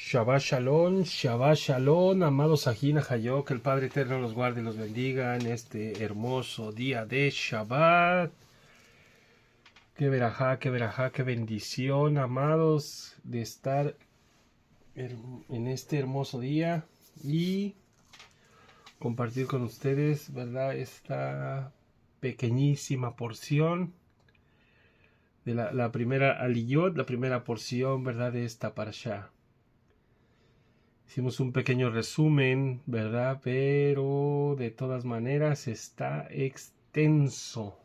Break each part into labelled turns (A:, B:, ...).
A: Shabbat Shalom, amados Ajina Hayo, que el Padre Eterno los guarde y los bendiga en este hermoso día de Shabbat. Qué verajá, qué bendición, amados, de estar en este hermoso día y compartir con ustedes, ¿verdad? Esta pequeñísima porción de la primera aliyot, la primera porción, ¿verdad? De esta parashá. Hicimos un pequeño resumen, ¿verdad? Pero de todas maneras está extenso.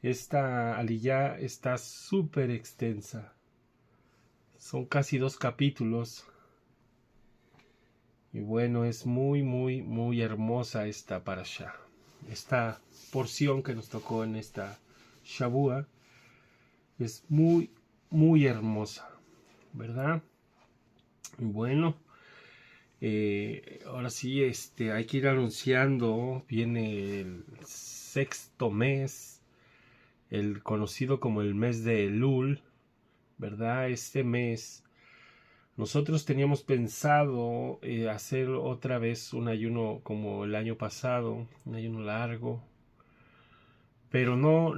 A: Esta aliyá está súper extensa. Son casi 2 capítulos. Y bueno, es muy hermosa esta parashá. Esta porción que nos tocó en esta Shavua es muy hermosa, ¿verdad? Y bueno, ahora sí, hay que ir anunciando. Viene el 6º mes, el conocido como el mes de Elul, ¿verdad? Este mes nosotros teníamos pensado hacer otra vez un ayuno como el año pasado, un ayuno largo, pero no,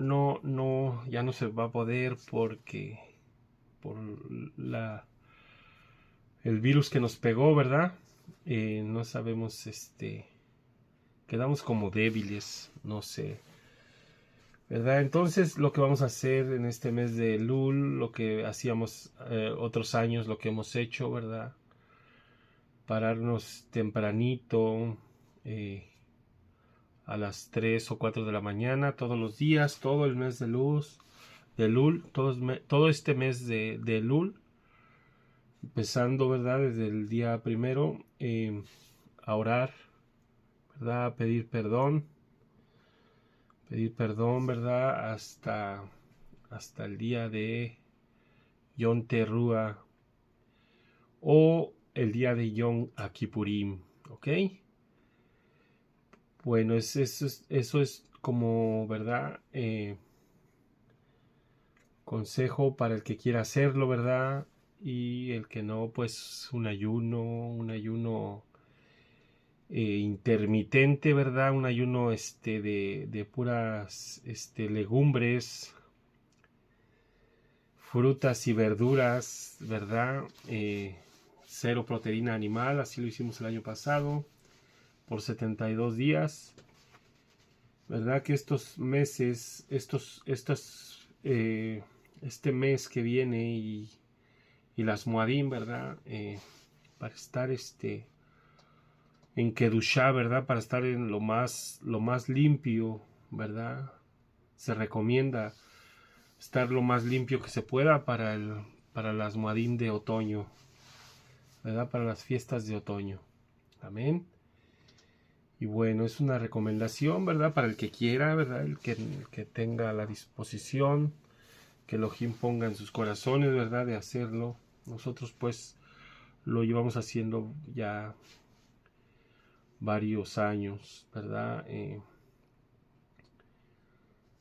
A: ya no se va a poder porque por el virus que nos pegó, ¿verdad? No sabemos, quedamos como débiles, no sé, ¿verdad? Entonces lo que vamos a hacer en este mes de Elul, lo que hacíamos otros años, lo que hemos hecho, ¿verdad? Pararnos tempranito, a las 3 o 4 de la mañana, todos los días, todo el mes de Elul, todo este mes de Elul, empezando, ¿verdad? Desde el día primero, a orar, ¿verdad? A pedir perdón, ¿verdad? Hasta el día de Yom Teruah o el día de Yom Kippurim, ¿ok? Bueno, eso es como, ¿verdad? Consejo para el que quiera hacerlo, ¿verdad? Y el que no, pues un ayuno intermitente, ¿verdad? Un ayuno de puras legumbres, frutas y verduras, ¿verdad? Cero proteína animal, así lo hicimos el año pasado, por 72 días. ¿Verdad? Que estos meses, este mes que viene y las Moadim, ¿verdad? Para estar en Kedushá, ¿verdad? Para estar en lo más limpio, ¿verdad? Se recomienda estar lo más limpio que se pueda para las Moadim de otoño, ¿verdad? Para las fiestas de otoño. Amén. Y bueno, es una recomendación, ¿verdad? Para el que quiera, ¿verdad? El que tenga la disposición, que Elohim ponga en sus corazones, ¿verdad? De hacerlo. Nosotros pues lo llevamos haciendo ya varios años, ¿verdad?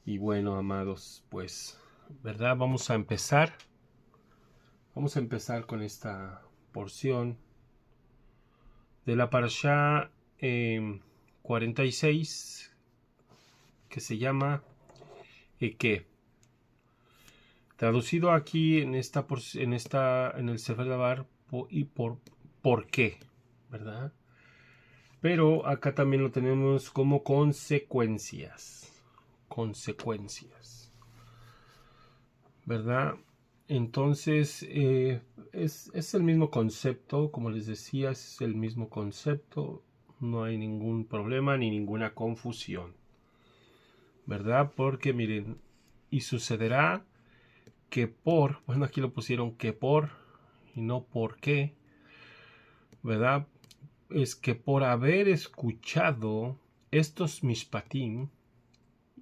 A: Y bueno, amados, pues, ¿verdad? Vamos a empezar con esta porción de la parashá 46, que se llama Eke. Traducido aquí en el Sefer Dabar y por qué, ¿verdad? Pero acá también lo tenemos como consecuencias, ¿verdad? Entonces es el mismo concepto, como les decía, es el mismo concepto, no hay ningún problema ni ninguna confusión, ¿verdad? Porque miren, y sucederá que bueno, aquí lo pusieron que por y no por qué, ¿verdad? Es que por haber escuchado estos mishpatim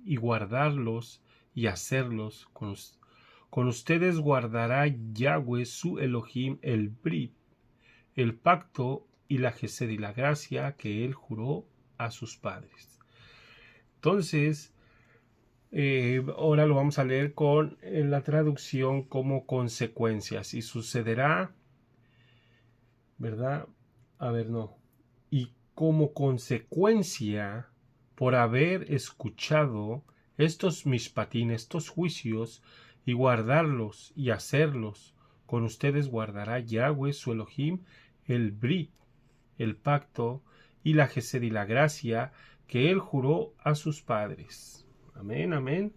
A: y guardarlos y hacerlos, con ustedes guardará Yahweh su Elohim el Brit, el pacto y la Gesed y la gracia que él juró a sus padres. Entonces, ahora lo vamos a leer con la traducción como consecuencias. Y sucederá ¿verdad? A ver, no. Y como consecuencia, por haber escuchado estos mishpatim, estos juicios, y guardarlos y hacerlos, con ustedes guardará Yahweh su Elohim el Brit, el pacto, y la Gesed y la gracia que él juró a sus padres. Amén, amén.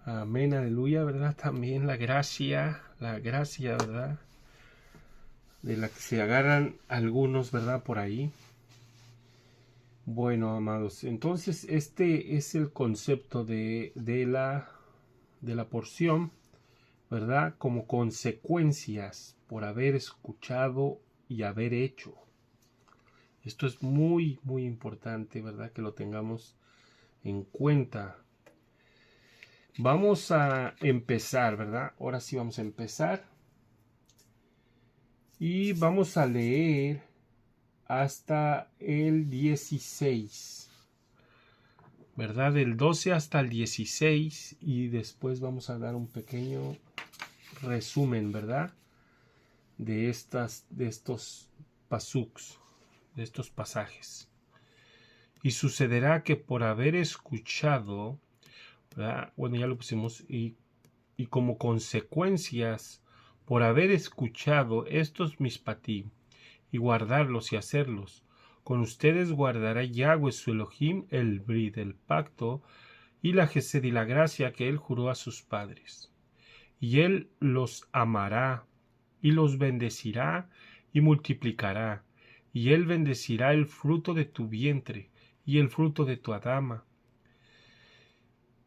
A: Amén, aleluya, ¿verdad? También la gracia, ¿verdad? De la que se agarran algunos, ¿verdad? Por ahí. Bueno, amados, entonces este es el concepto de la porción, ¿verdad? Como consecuencias por haber escuchado y haber hecho. Esto es muy, muy importante, ¿verdad? Que lo tengamos en cuenta. Vamos a empezar, ¿verdad? Ahora sí vamos a empezar. Y vamos a leer hasta el 16, ¿verdad? Del 12 hasta el 16 y después vamos a dar un pequeño resumen, ¿verdad? De estos pasuks, de estos pasajes. Y sucederá que por haber escuchado, ¿verdad? Bueno, ya lo pusimos, y como consecuencias, por haber escuchado estos mishpatim, y guardarlos y hacerlos, con ustedes guardará Yahweh su Elohim el Brit, el pacto, y la Gesed y la gracia que él juró a sus padres. Y él los amará, y los bendecirá, y multiplicará, y él bendecirá el fruto de tu vientre, y el fruto de tu adama,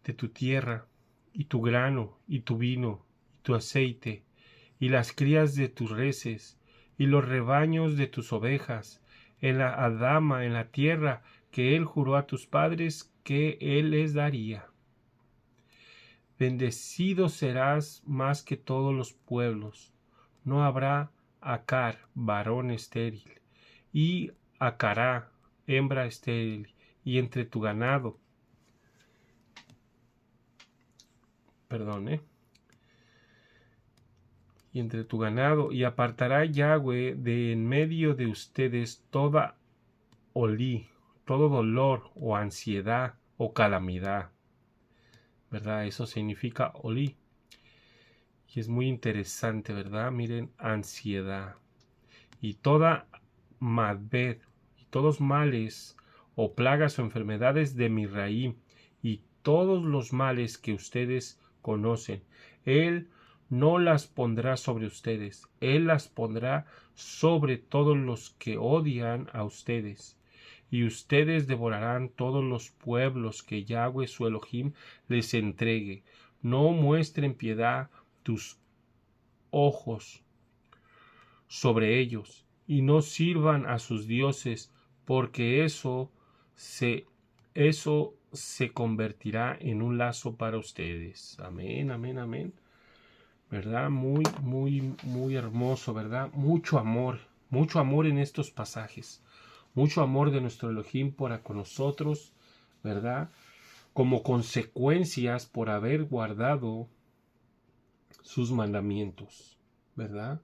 A: de tu tierra, y tu grano, y tu vino, y tu aceite, y las crías de tus reses, y los rebaños de tus ovejas, en la adama, en la tierra que él juró a tus padres que él les daría. Bendecido serás más que todos los pueblos. No habrá acar, varón estéril, y acará, hembra estéril, y entre tu ganado. Y entre tu ganado, y apartará Yahweh de en medio de ustedes toda olí, todo dolor o ansiedad o calamidad, ¿verdad? Eso significa olí. Y es muy interesante, ¿verdad? Miren, ansiedad. Y toda madbed, y todos males o plagas o enfermedades de mi raíz, y todos los males que ustedes conocen, él no las pondrá sobre ustedes, él las pondrá sobre todos los que odian a ustedes. Y ustedes devorarán todos los pueblos que Yahweh su Elohim les entregue. No muestren piedad tus ojos sobre ellos, y no sirvan a sus dioses, porque eso se convertirá en un lazo para ustedes. Amén, amén, amén. ¿Verdad? Muy, muy, muy hermoso, ¿verdad? Mucho amor en estos pasajes. Mucho amor de nuestro Elohim para con nosotros, ¿verdad? Como consecuencias por haber guardado sus mandamientos, ¿verdad?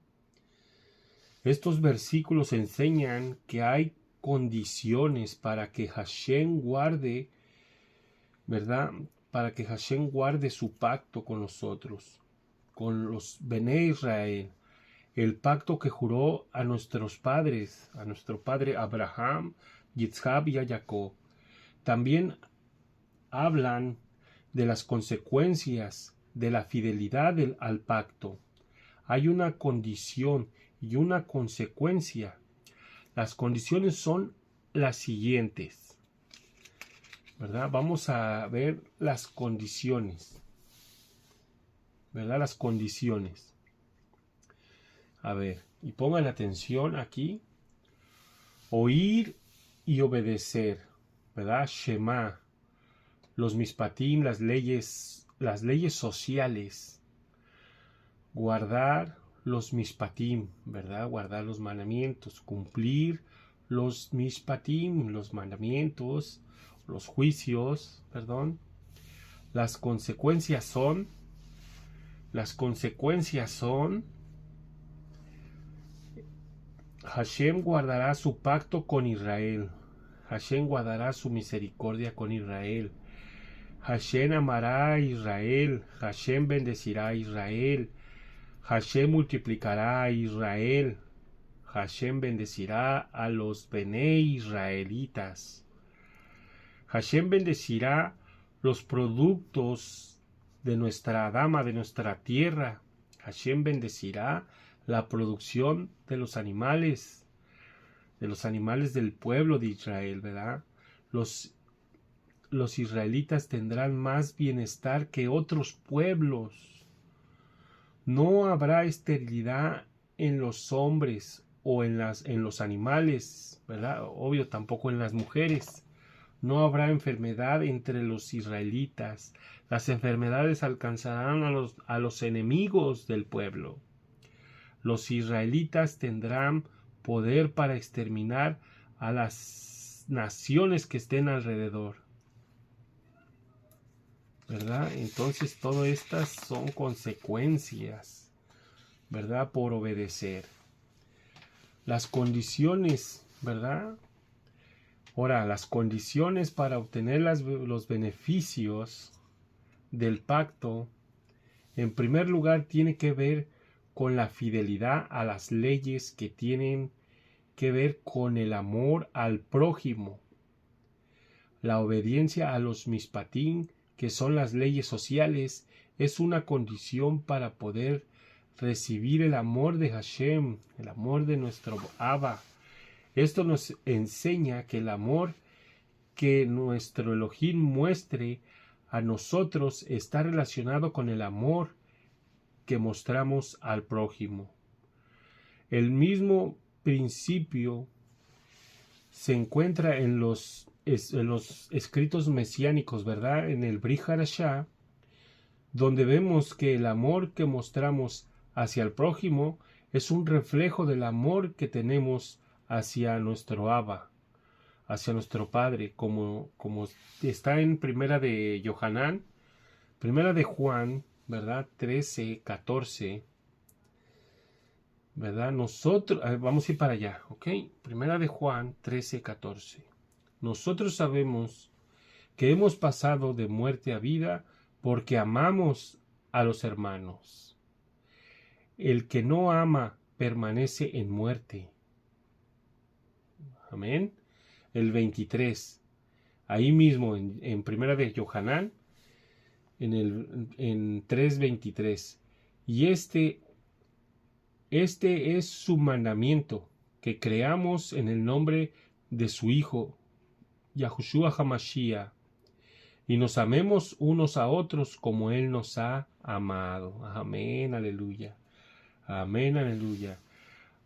A: Estos versículos enseñan que hay condiciones para que Hashem guarde, ¿verdad? Para que Hashem guarde su pacto con nosotros, con los Bene Israel, el pacto que juró a nuestros padres, a nuestro padre Abraham, Yitzhak y a Jacob. También hablan de las consecuencias de la fidelidad al pacto. Hay una condición y una consecuencia. Las condiciones son las siguientes, ¿verdad? Vamos a ver las condiciones, ¿verdad? Las condiciones. A ver, y pongan atención aquí. Oír y obedecer, ¿verdad? Shema, los mishpatim, las leyes sociales. Guardar los mishpatim, ¿verdad? Guardar los mandamientos, cumplir los mishpatim, los mandamientos, los juicios, perdón. Las consecuencias son Hashem guardará su pacto con Israel. Hashem guardará su misericordia con Israel. Hashem amará a Israel. Hashem bendecirá a Israel. Hashem multiplicará a Israel. Hashem bendecirá a los Bené israelitas. Hashem bendecirá los productos de nuestra dama, de nuestra tierra. Hashem bendecirá la producción de los animales del pueblo de Israel, ¿verdad? Los israelitas tendrán más bienestar que otros pueblos. No habrá esterilidad en los hombres o en los animales, ¿verdad? Obvio, tampoco en las mujeres. No habrá enfermedad entre los israelitas. Las enfermedades alcanzarán a los enemigos del pueblo. Los israelitas tendrán poder para exterminar a las naciones que estén alrededor, ¿verdad? Entonces todas estas son consecuencias, ¿verdad? Por obedecer. Las condiciones, ¿verdad? Ahora, las condiciones para obtener los beneficios del pacto, en primer lugar, tiene que ver con la fidelidad a las leyes que tienen que ver con el amor al prójimo, la obediencia a los mishpatim, que son las leyes sociales, es una condición para poder recibir el amor de Hashem, el amor de nuestro Abba. Esto nos enseña que el amor que nuestro Elohim muestre a nosotros está relacionado con el amor que mostramos al prójimo. El mismo principio se encuentra en los escritos mesiánicos, ¿verdad? En el Brit Hadashah, donde vemos que el amor que mostramos hacia el prójimo es un reflejo del amor que tenemos hacia nuestro Abba, hacia nuestro Padre, como está en Primera de Yohanan, Primera de Juan, ¿verdad? 13, 14, ¿verdad? Nosotros, vamos a ir para allá, ¿ok? Primera de Juan 13, 14. Nosotros sabemos que hemos pasado de muerte a vida porque amamos a los hermanos. El que no ama permanece en muerte. Amén. El 23. Ahí mismo en Primera de Yohanan, en 3:23. Y este es su mandamiento, que creamos en el nombre de su Hijo, Yahushua HaMashiach, y nos amemos unos a otros como Él nos ha amado. Amén, aleluya. Amén, aleluya.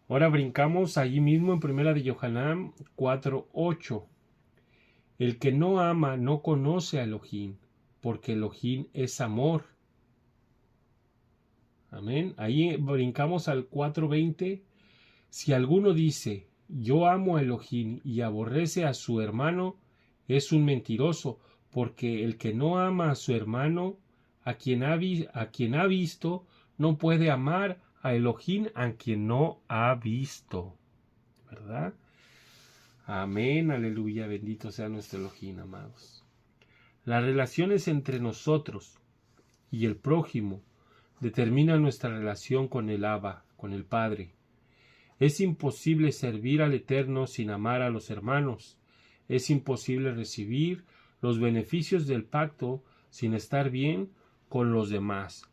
A: Ahora brincamos allí mismo en Primera de Yohanan 4:8. El que no ama no conoce a Elohim, porque Elohim es amor. Amén. Ahí brincamos al 4:20. Si alguno dice, yo amo a Elohim y aborrece a su hermano, es un mentiroso, porque el que no ama a su hermano, a quien ha visto, no puede amar a Elohim a quien no ha visto. ¿Verdad? Amén, aleluya, bendito sea nuestro Elohim, amados. Las relaciones entre nosotros y el prójimo determinan nuestra relación con el Abba, con el Padre. Es imposible servir al Eterno sin amar a los hermanos. Es imposible recibir los beneficios del pacto sin estar bien con los demás,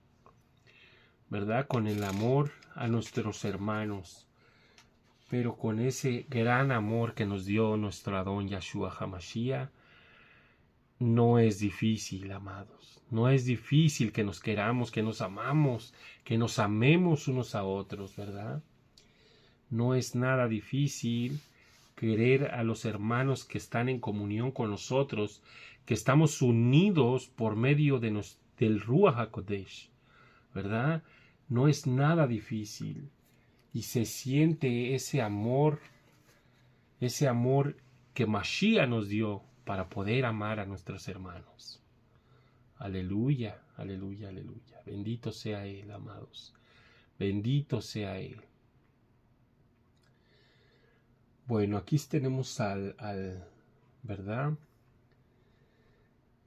A: ¿verdad? Con el amor a nuestros hermanos, pero con ese gran amor que nos dio nuestro Adón Yahshua HaMashiach, no es difícil, amados. No es difícil que nos queramos, que nos amamos, que nos amemos unos a otros, ¿verdad? No es nada difícil querer a los hermanos que están en comunión con nosotros, que estamos unidos por medio del Ruach HaKodesh, ¿verdad? No es nada difícil. Y se siente ese amor que Mashiach nos dio para poder amar a nuestros hermanos. Aleluya, aleluya, aleluya. Bendito sea Él, amados. Bendito sea Él. Bueno, aquí tenemos ¿verdad?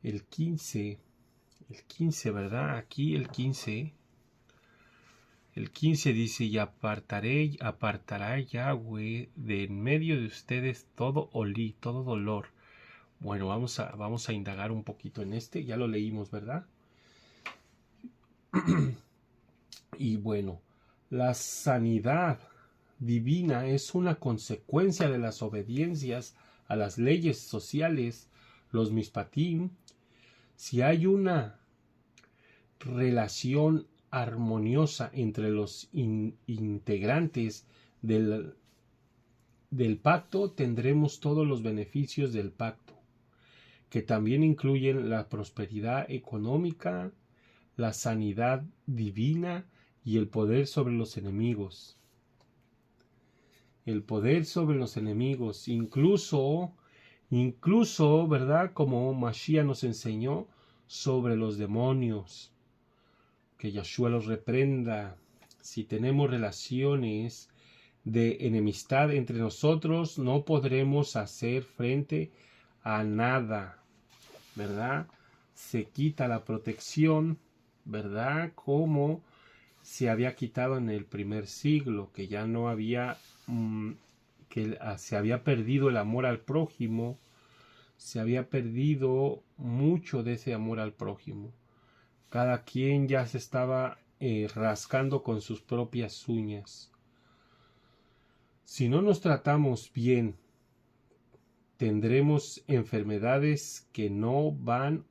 A: El 15, ¿verdad? Aquí el 15 dice, y apartará Yahweh de en medio de ustedes todo todo dolor. Bueno, vamos a indagar un poquito en ya lo leímos, ¿verdad? Y bueno, la sanidad divina es una consecuencia de las obediencias a las leyes sociales, los mishpatim. Si hay una relación armoniosa entre los integrantes del pacto, tendremos todos los beneficios del pacto, que también incluyen la prosperidad económica, la sanidad divina y el poder sobre los enemigos. El poder sobre los enemigos, incluso, ¿verdad? Como Mashiach nos enseñó, sobre los demonios. Que Yahshua los reprenda. Si tenemos relaciones de enemistad entre nosotros, no podremos hacer frente a nada, ¿verdad? Se quita la protección, ¿verdad? Como se había quitado en el primer siglo, que ya no había, que se había perdido el amor al prójimo, se había perdido mucho de ese amor al prójimo. Cada quien ya se estaba rascando con sus propias uñas. Si no nos tratamos bien, tendremos enfermedades que no van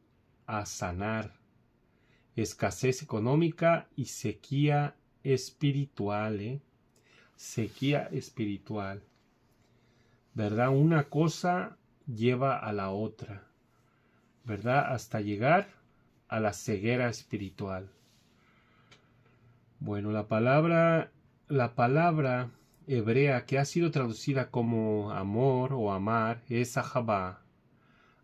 A: a sanar, escasez económica y sequía espiritual, sequía espiritual, ¿verdad? Una cosa lleva a la otra, ¿verdad? Hasta llegar a la ceguera espiritual. Bueno, la palabra hebrea que ha sido traducida como amor o amar es ahavá.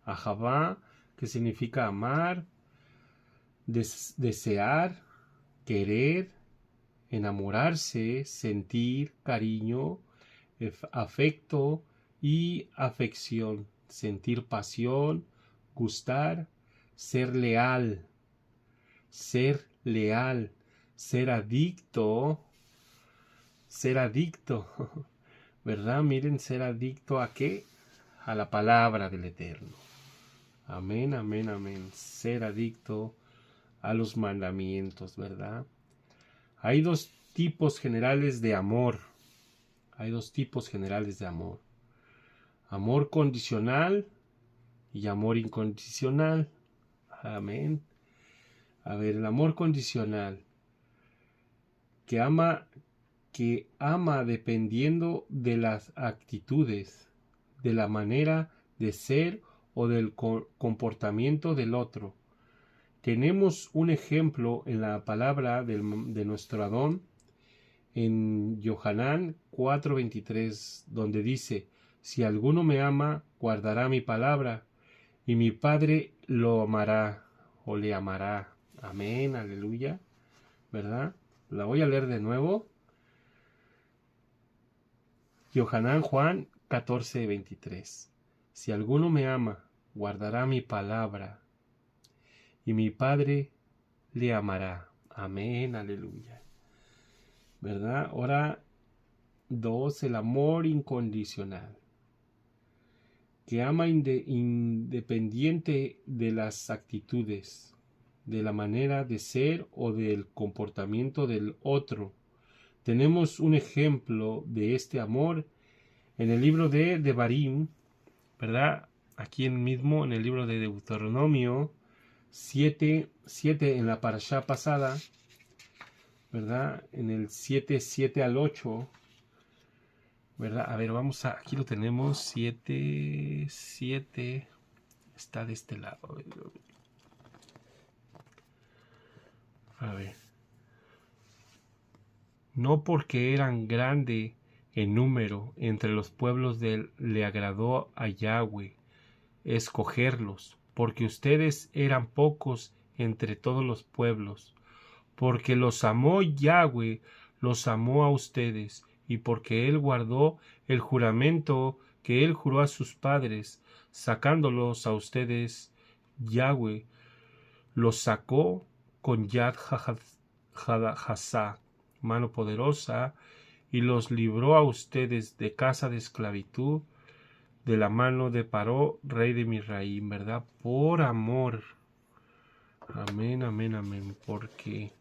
A: Ahavá, que significa amar, desear, querer, enamorarse, sentir cariño, afecto y afección, sentir pasión, gustar, ser leal, ser adicto, ¿verdad? Miren, ser adicto ¿a qué? A la palabra del Eterno. Amén, amén, amén. Ser adicto a los mandamientos, ¿verdad? Hay dos tipos generales de amor. Amor condicional y amor incondicional. Amén. A ver, el amor condicional, que ama dependiendo de las actitudes, de la manera de ser o del comportamiento del otro. Tenemos un ejemplo en la palabra de nuestro Adón en Yohanan 4:23, donde dice: si alguno me ama, guardará mi palabra, y mi Padre lo amará o le amará. Amén, aleluya, ¿verdad? La voy a leer de nuevo. Yohanan Juan 14:23. Si alguno me ama, guardará mi palabra, y mi Padre le amará. Amén, aleluya. ¿Verdad? Ahora 2, el amor incondicional, que ama independiente de las actitudes, de la manera de ser o del comportamiento del otro. Tenemos un ejemplo de este amor en el libro de Devarim, ¿verdad? Aquí mismo en el libro de Deuteronomio 7 en la parashá pasada, ¿verdad? En el 7 al 8, ¿verdad? A ver, aquí lo tenemos, 7, está de este lado. A ver. No porque eran grande en número entre los pueblos le agradó a Yahweh escogerlos, porque ustedes eran pocos entre todos los pueblos, porque los amó Yahweh, los amó a ustedes, y porque él guardó el juramento que él juró a sus padres, sacándolos a ustedes, Yahweh los sacó con Yad Hazá, mano poderosa, y los libró a ustedes de casa de esclavitud, de la mano de Paró, rey de Misraim, ¿verdad? Por amor. Amén, amén, amén. Porque,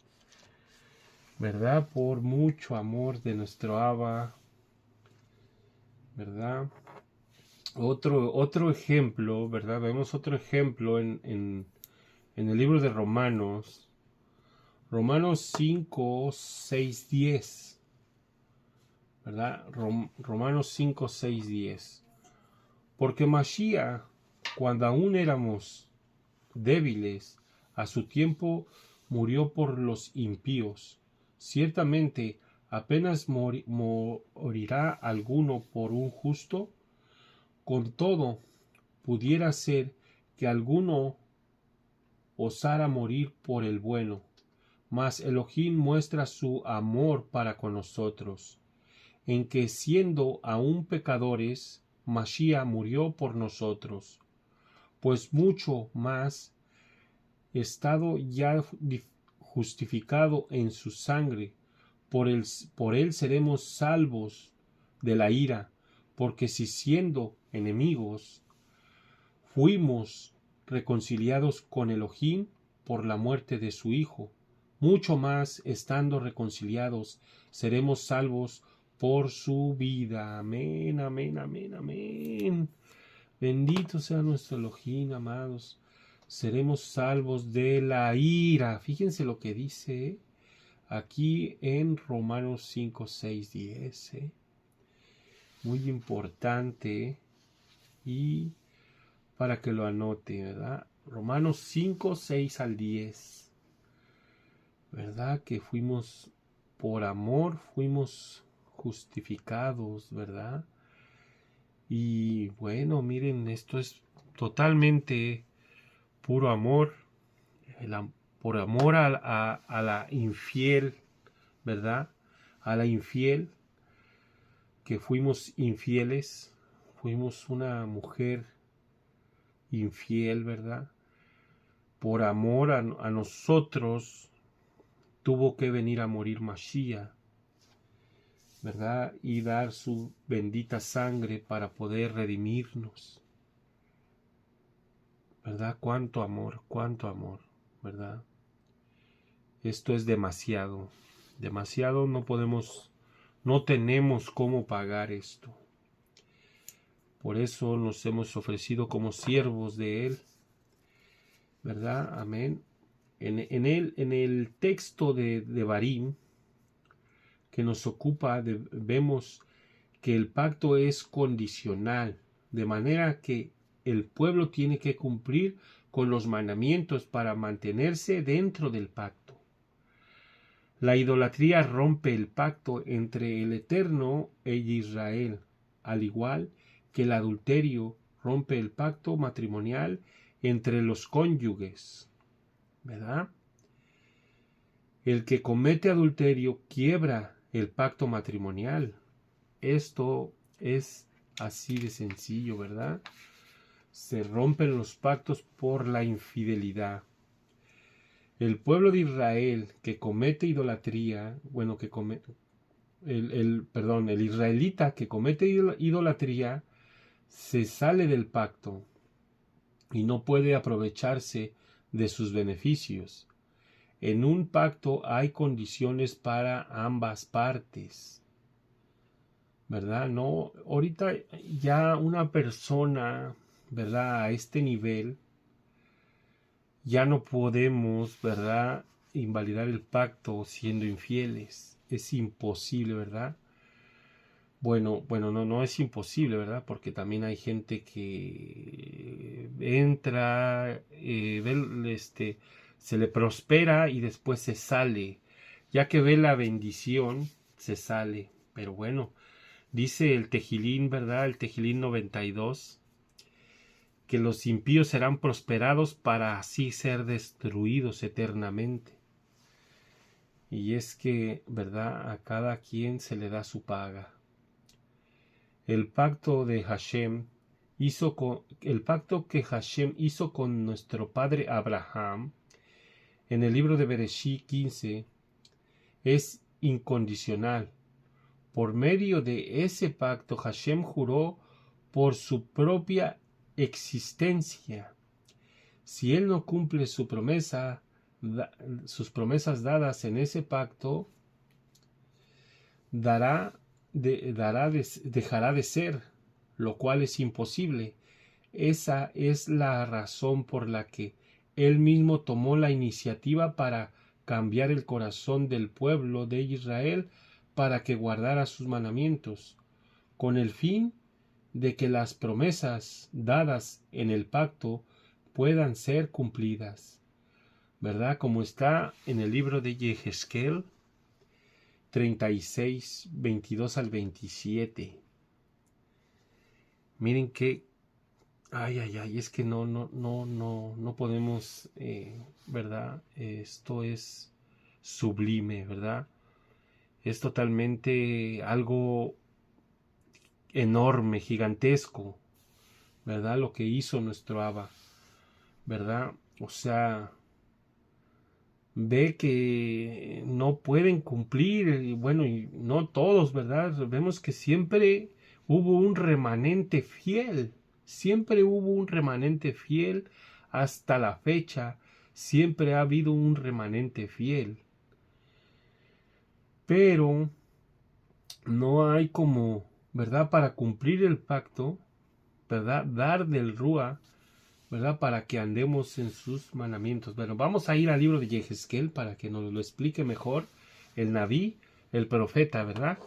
A: ¿verdad? Por mucho amor de nuestro Abba, ¿verdad? Otro ejemplo, ¿verdad? Vemos otro ejemplo en el libro de Romanos. Romanos 5, 6, 10. ¿Verdad? Romanos 5, 6, 10. Porque Mashiach, cuando aún éramos débiles, a su tiempo murió por los impíos. Ciertamente, apenas morirá alguno por un justo. Con todo, pudiera ser que alguno osara morir por el bueno. Mas Elohim muestra su amor para con nosotros, en que siendo aún pecadores, Mashiach murió por nosotros, pues mucho más, estado ya justificado en su sangre, por él seremos salvos de la ira, porque si siendo enemigos, fuimos reconciliados con Elohim por la muerte de su Hijo, mucho más, estando reconciliados, seremos salvos por su vida. Amén, amén, amén, amén. Bendito sea nuestro Elohim, amados. Seremos salvos de la ira. Fíjense lo que dice aquí en Romanos 5, 6, 10. Muy importante. Y para que lo anote, ¿verdad? Romanos 5, 6 al 10. ¿Verdad? Que fuimos, por amor, fuimos justificados, ¿verdad? Y bueno, miren, esto es totalmente puro amor, por amor a la infiel, ¿verdad? A la infiel, que fuimos infieles, fuimos una mujer infiel, ¿verdad? Por amor a nosotros tuvo que venir a morir Mashiach, ¿verdad? Y dar su bendita sangre para poder redimirnos, ¿verdad? Cuánto amor, ¿verdad? Esto es demasiado, demasiado, no tenemos cómo pagar esto. Por eso nos hemos ofrecido como siervos de Él, ¿verdad? Amén. En el texto de Barim, que nos ocupa, vemos que el pacto es condicional, de manera que el pueblo tiene que cumplir con los mandamientos para mantenerse dentro del pacto. La idolatría rompe el pacto entre el Eterno e Israel, al igual que el adulterio rompe el pacto matrimonial entre los cónyuges, ¿verdad? El que comete adulterio quiebra el pacto matrimonial. Esto es así de sencillo, ¿verdad? Se rompen los pactos por la infidelidad. El pueblo de Israel que comete idolatría, el israelita que comete idolatría se sale del pacto y no puede aprovecharse de sus beneficios. En un pacto hay condiciones para ambas partes, ¿verdad? No, ahorita ya una persona, ¿verdad? A este nivel ya no podemos, ¿verdad? Invalidar el pacto siendo infieles. Es imposible, ¿verdad? Bueno, no es imposible, ¿verdad? Porque también hay gente que entra, se le prospera y después se sale. Ya que ve la bendición, se sale. Pero bueno, dice el Tejilín, ¿verdad? El Tejilín 92, que los impíos serán prosperados para así ser destruidos eternamente. Y es que, ¿verdad? A cada quien se le da su paga. El pacto que Hashem hizo con nuestro padre Abraham en el libro de Bereshit 15 es incondicional. Por medio de ese pacto, Hashem juró por su propia existencia. Si él no cumple sus promesas dadas en ese pacto, dejará de ser, lo cual es imposible. Esa es la razón por la que él mismo tomó la iniciativa para cambiar el corazón del pueblo de Israel para que guardara sus mandamientos, con el fin de que las promesas dadas en el pacto puedan ser cumplidas, ¿verdad? Como está en el libro de Yehezkel 36, 22 al 27. Miren que, es que no podemos, ¿verdad? Esto es sublime, ¿verdad? Es totalmente algo enorme, gigantesco, ¿verdad? Lo que hizo nuestro Abba, ¿verdad? O sea, ve que no pueden cumplir, y bueno, y no todos, ¿verdad? Vemos que siempre hubo un remanente fiel, siempre hubo un remanente fiel hasta la fecha, siempre ha habido un remanente fiel. Pero no hay como, ¿verdad? Para cumplir el pacto, ¿verdad? Dar del Rúa, ¿verdad? Para que andemos en sus mandamientos. Bueno, vamos a ir al libro de Yehezkel para que nos lo explique mejor el Naví, el profeta, ¿verdad?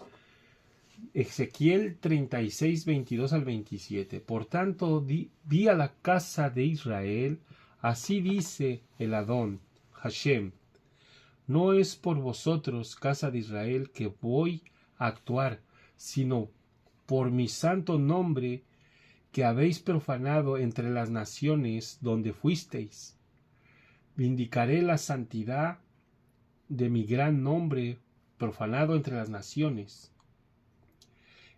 A: Ezequiel 36, 22 al 27. Por tanto, di a la casa de Israel, así dice el Adón, Hashem, no es por vosotros, casa de Israel, que voy a actuar, sino por mi santo nombre que habéis profanado entre las naciones donde fuisteis. Vindicaré la santidad de mi gran nombre profanado entre las naciones,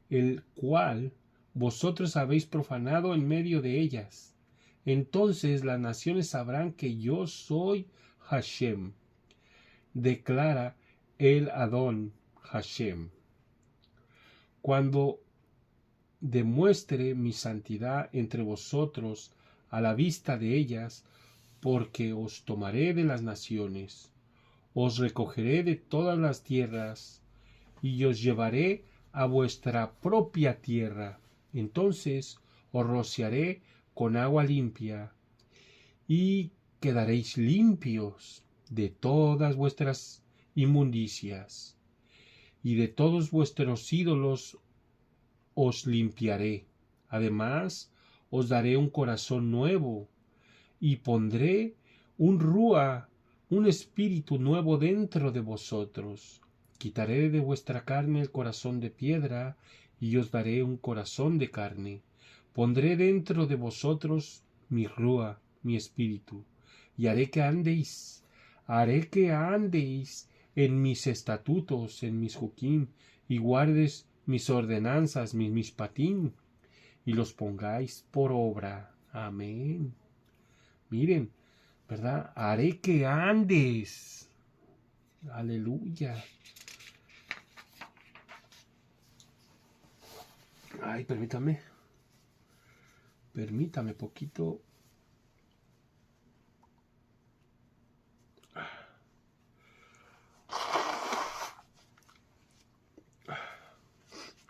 A: el cual vosotros habéis profanado en medio de ellas. Entonces las naciones sabrán que yo soy Hashem, declara el Adón Hashem. Cuando demuestre mi santidad entre vosotros a la vista de ellas, porque os tomaré de las naciones, os recogeré de todas las tierras, y os llevaré a vuestra propia tierra. Entonces os rociaré con agua limpia, y quedaréis limpios de todas vuestras inmundicias, y de todos vuestros ídolos os limpiaré. Además, os daré un corazón nuevo, y pondré un rúa, un espíritu nuevo dentro de vosotros. Quitaré de vuestra carne el corazón de piedra, y os daré un corazón de carne. Pondré dentro de vosotros mi rúa, mi espíritu, y haré que andéis en mis estatutos, en mis juquim, y guardes mis ordenanzas, mis mishpatim, y los pongáis por obra. Amén. Miren, ¿verdad? Haré que andes. Aleluya. Ay, permítame poquito.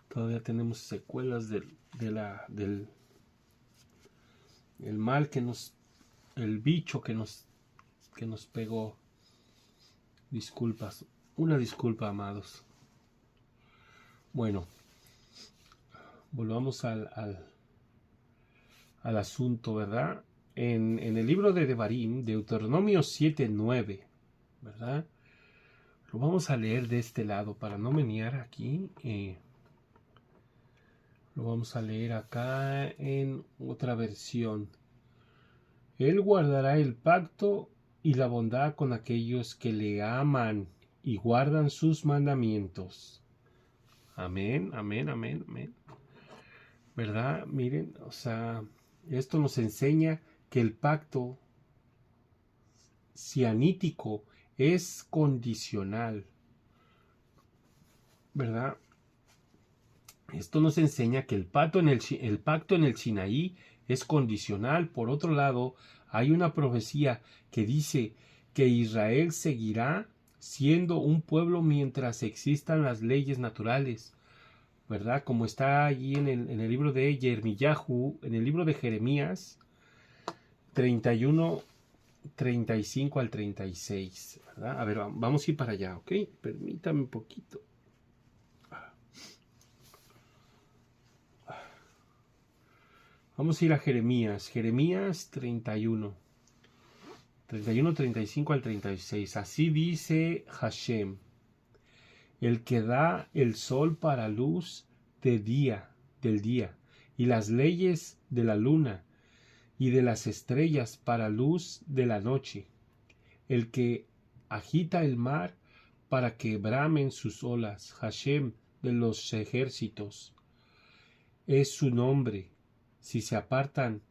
A: Todavía tenemos secuelas del mal el bicho que nos pegó. Disculpas, una disculpa, amados. Bueno, volvamos al asunto, ¿verdad? En el libro de Devarim, Deuteronomio 7:9, ¿verdad? Lo vamos a leer de este lado para no menear aquí. Lo vamos a leer acá en otra versión. Él guardará el pacto y la bondad con aquellos que le aman y guardan sus mandamientos. Amén, amén, amén, amén. ¿Verdad? Miren, o sea, esto nos enseña que el pacto cianítico es condicional, ¿verdad? Esto nos enseña que el pacto en el Sinaí es condicional. Por otro lado, hay una profecía que dice que Israel seguirá siendo un pueblo mientras existan las leyes naturales, ¿verdad? Como está allí en el libro de Yermiyahu, en el libro de Jeremías 31, 35 al 36, ¿verdad? A ver, vamos a ir para allá, ¿ok? Permítame un poquito. Vamos a ir a Jeremías 31, 35 al 36. Así dice Hashem, el que da el sol para luz del día, y las leyes de la luna y de las estrellas para luz de la noche, el que agita el mar para que bramen sus olas, Hashem de los ejércitos, es su nombre. Si se apartan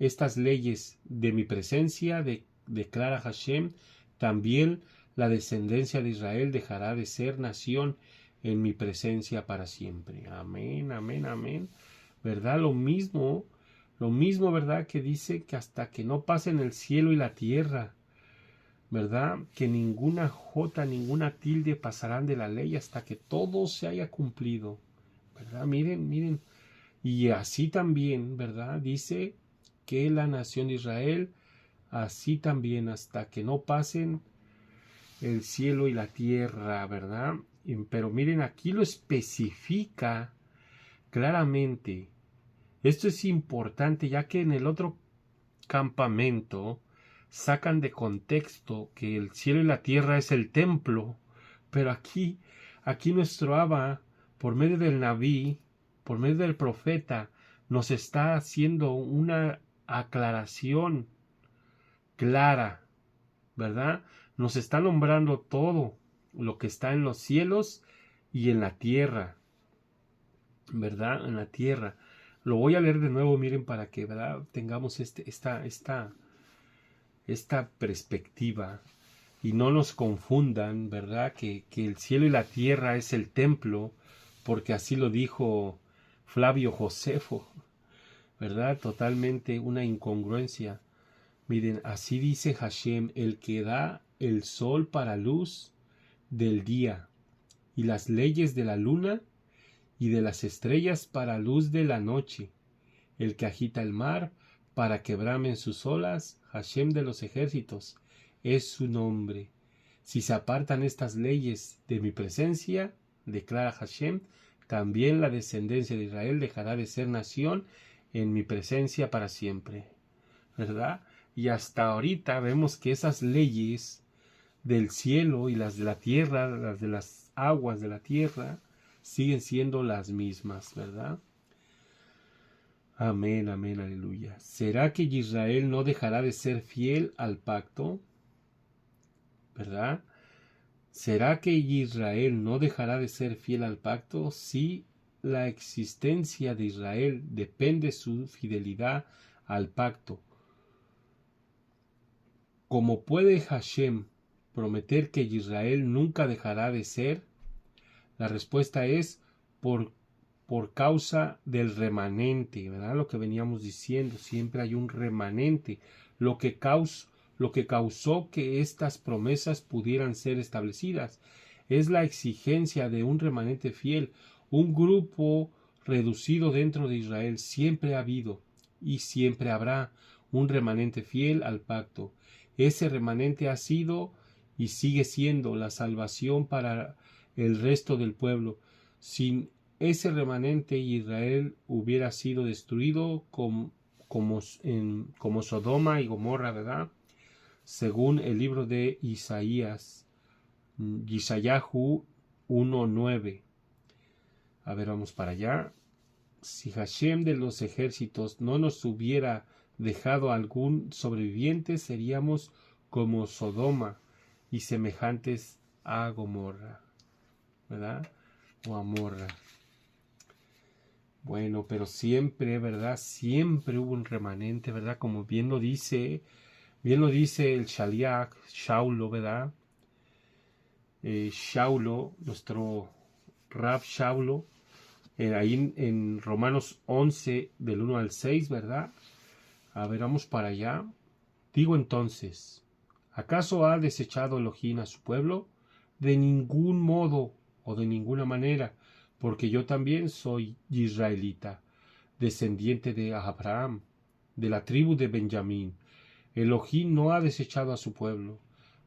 A: estas leyes de mi presencia, declara Hashem, también la descendencia de Israel dejará de ser nación en mi presencia para siempre. Amén, amén, amén. ¿Verdad? Lo mismo, ¿verdad? Que dice que hasta que no pasen el cielo y la tierra, ¿verdad? Que ninguna jota, ninguna tilde pasarán de la ley hasta que todo se haya cumplido. ¿Verdad? Miren, miren. Y así también, ¿verdad? Dice que la nación de Israel, así también hasta que no pasen el cielo y la tierra, ¿verdad? Pero miren, aquí lo especifica claramente. Esto es importante, ya que en el otro campamento sacan de contexto que el cielo y la tierra es el templo, pero aquí nuestro Abba, por medio del Nabí, por medio del profeta, nos está haciendo una aclaración clara, ¿verdad? Nos está nombrando todo lo que está en los cielos y en la tierra, ¿verdad? En la tierra. Lo voy a leer de nuevo, miren, para que, ¿verdad?, tengamos esta perspectiva y no nos confundan, ¿verdad?, que el cielo y la tierra es el templo, porque así lo dijo Flavio Josefo, ¿verdad? Totalmente una incongruencia. Miren, así dice Hashem, el que da el sol para luz del día y las leyes de la luna y de las estrellas para luz de la noche, el que agita el mar para que bramen sus olas, Hashem de los ejércitos, es su nombre. Si se apartan estas leyes de mi presencia, declara Hashem, también la descendencia de Israel dejará de ser nación en mi presencia para siempre. ¿Verdad? Y hasta ahorita vemos que esas leyes del cielo y las de la tierra, las de las aguas de la tierra, siguen siendo las mismas, ¿verdad? Amén, amén, aleluya. ¿Será que Israel no dejará de ser fiel al pacto? ¿Verdad? ¿Será que Israel no dejará de ser fiel al pacto? Si la existencia de Israel depende de su fidelidad al pacto. ¿Cómo puede Hashem prometer que Israel nunca dejará de ser? La respuesta es por causa del remanente, ¿verdad? Lo que veníamos diciendo, siempre hay un remanente, lo que causó que estas promesas pudieran ser establecidas. Es la exigencia de un remanente fiel, un grupo reducido dentro de Israel. Siempre ha habido y siempre habrá un remanente fiel al pacto. Ese remanente ha sido y sigue siendo la salvación para el resto del pueblo. Sin ese remanente, Israel hubiera sido destruido como Sodoma y Gomorra, ¿verdad? Según el libro de Isaías, Yeshayahu 1:9. A ver, vamos para allá. Si Hashem de los ejércitos no nos hubiera dejado algún sobreviviente, seríamos como Sodoma y semejantes a Gomorra, ¿verdad? O Amorra. Bueno, pero siempre, ¿verdad? Siempre hubo un remanente, ¿verdad? Como bien lo dice el Shaliach, Shaulo, ¿verdad? Shaulo, nuestro Rab Shaulo, ahí en Romanos 11, del 1 al 6, ¿verdad? A ver, vamos para allá. Digo entonces, ¿acaso ha desechado Elohim a su pueblo? De ningún modo o de ninguna manera, porque yo también soy israelita, descendiente de Abraham, de la tribu de Benjamín. Elohim no ha desechado a su pueblo,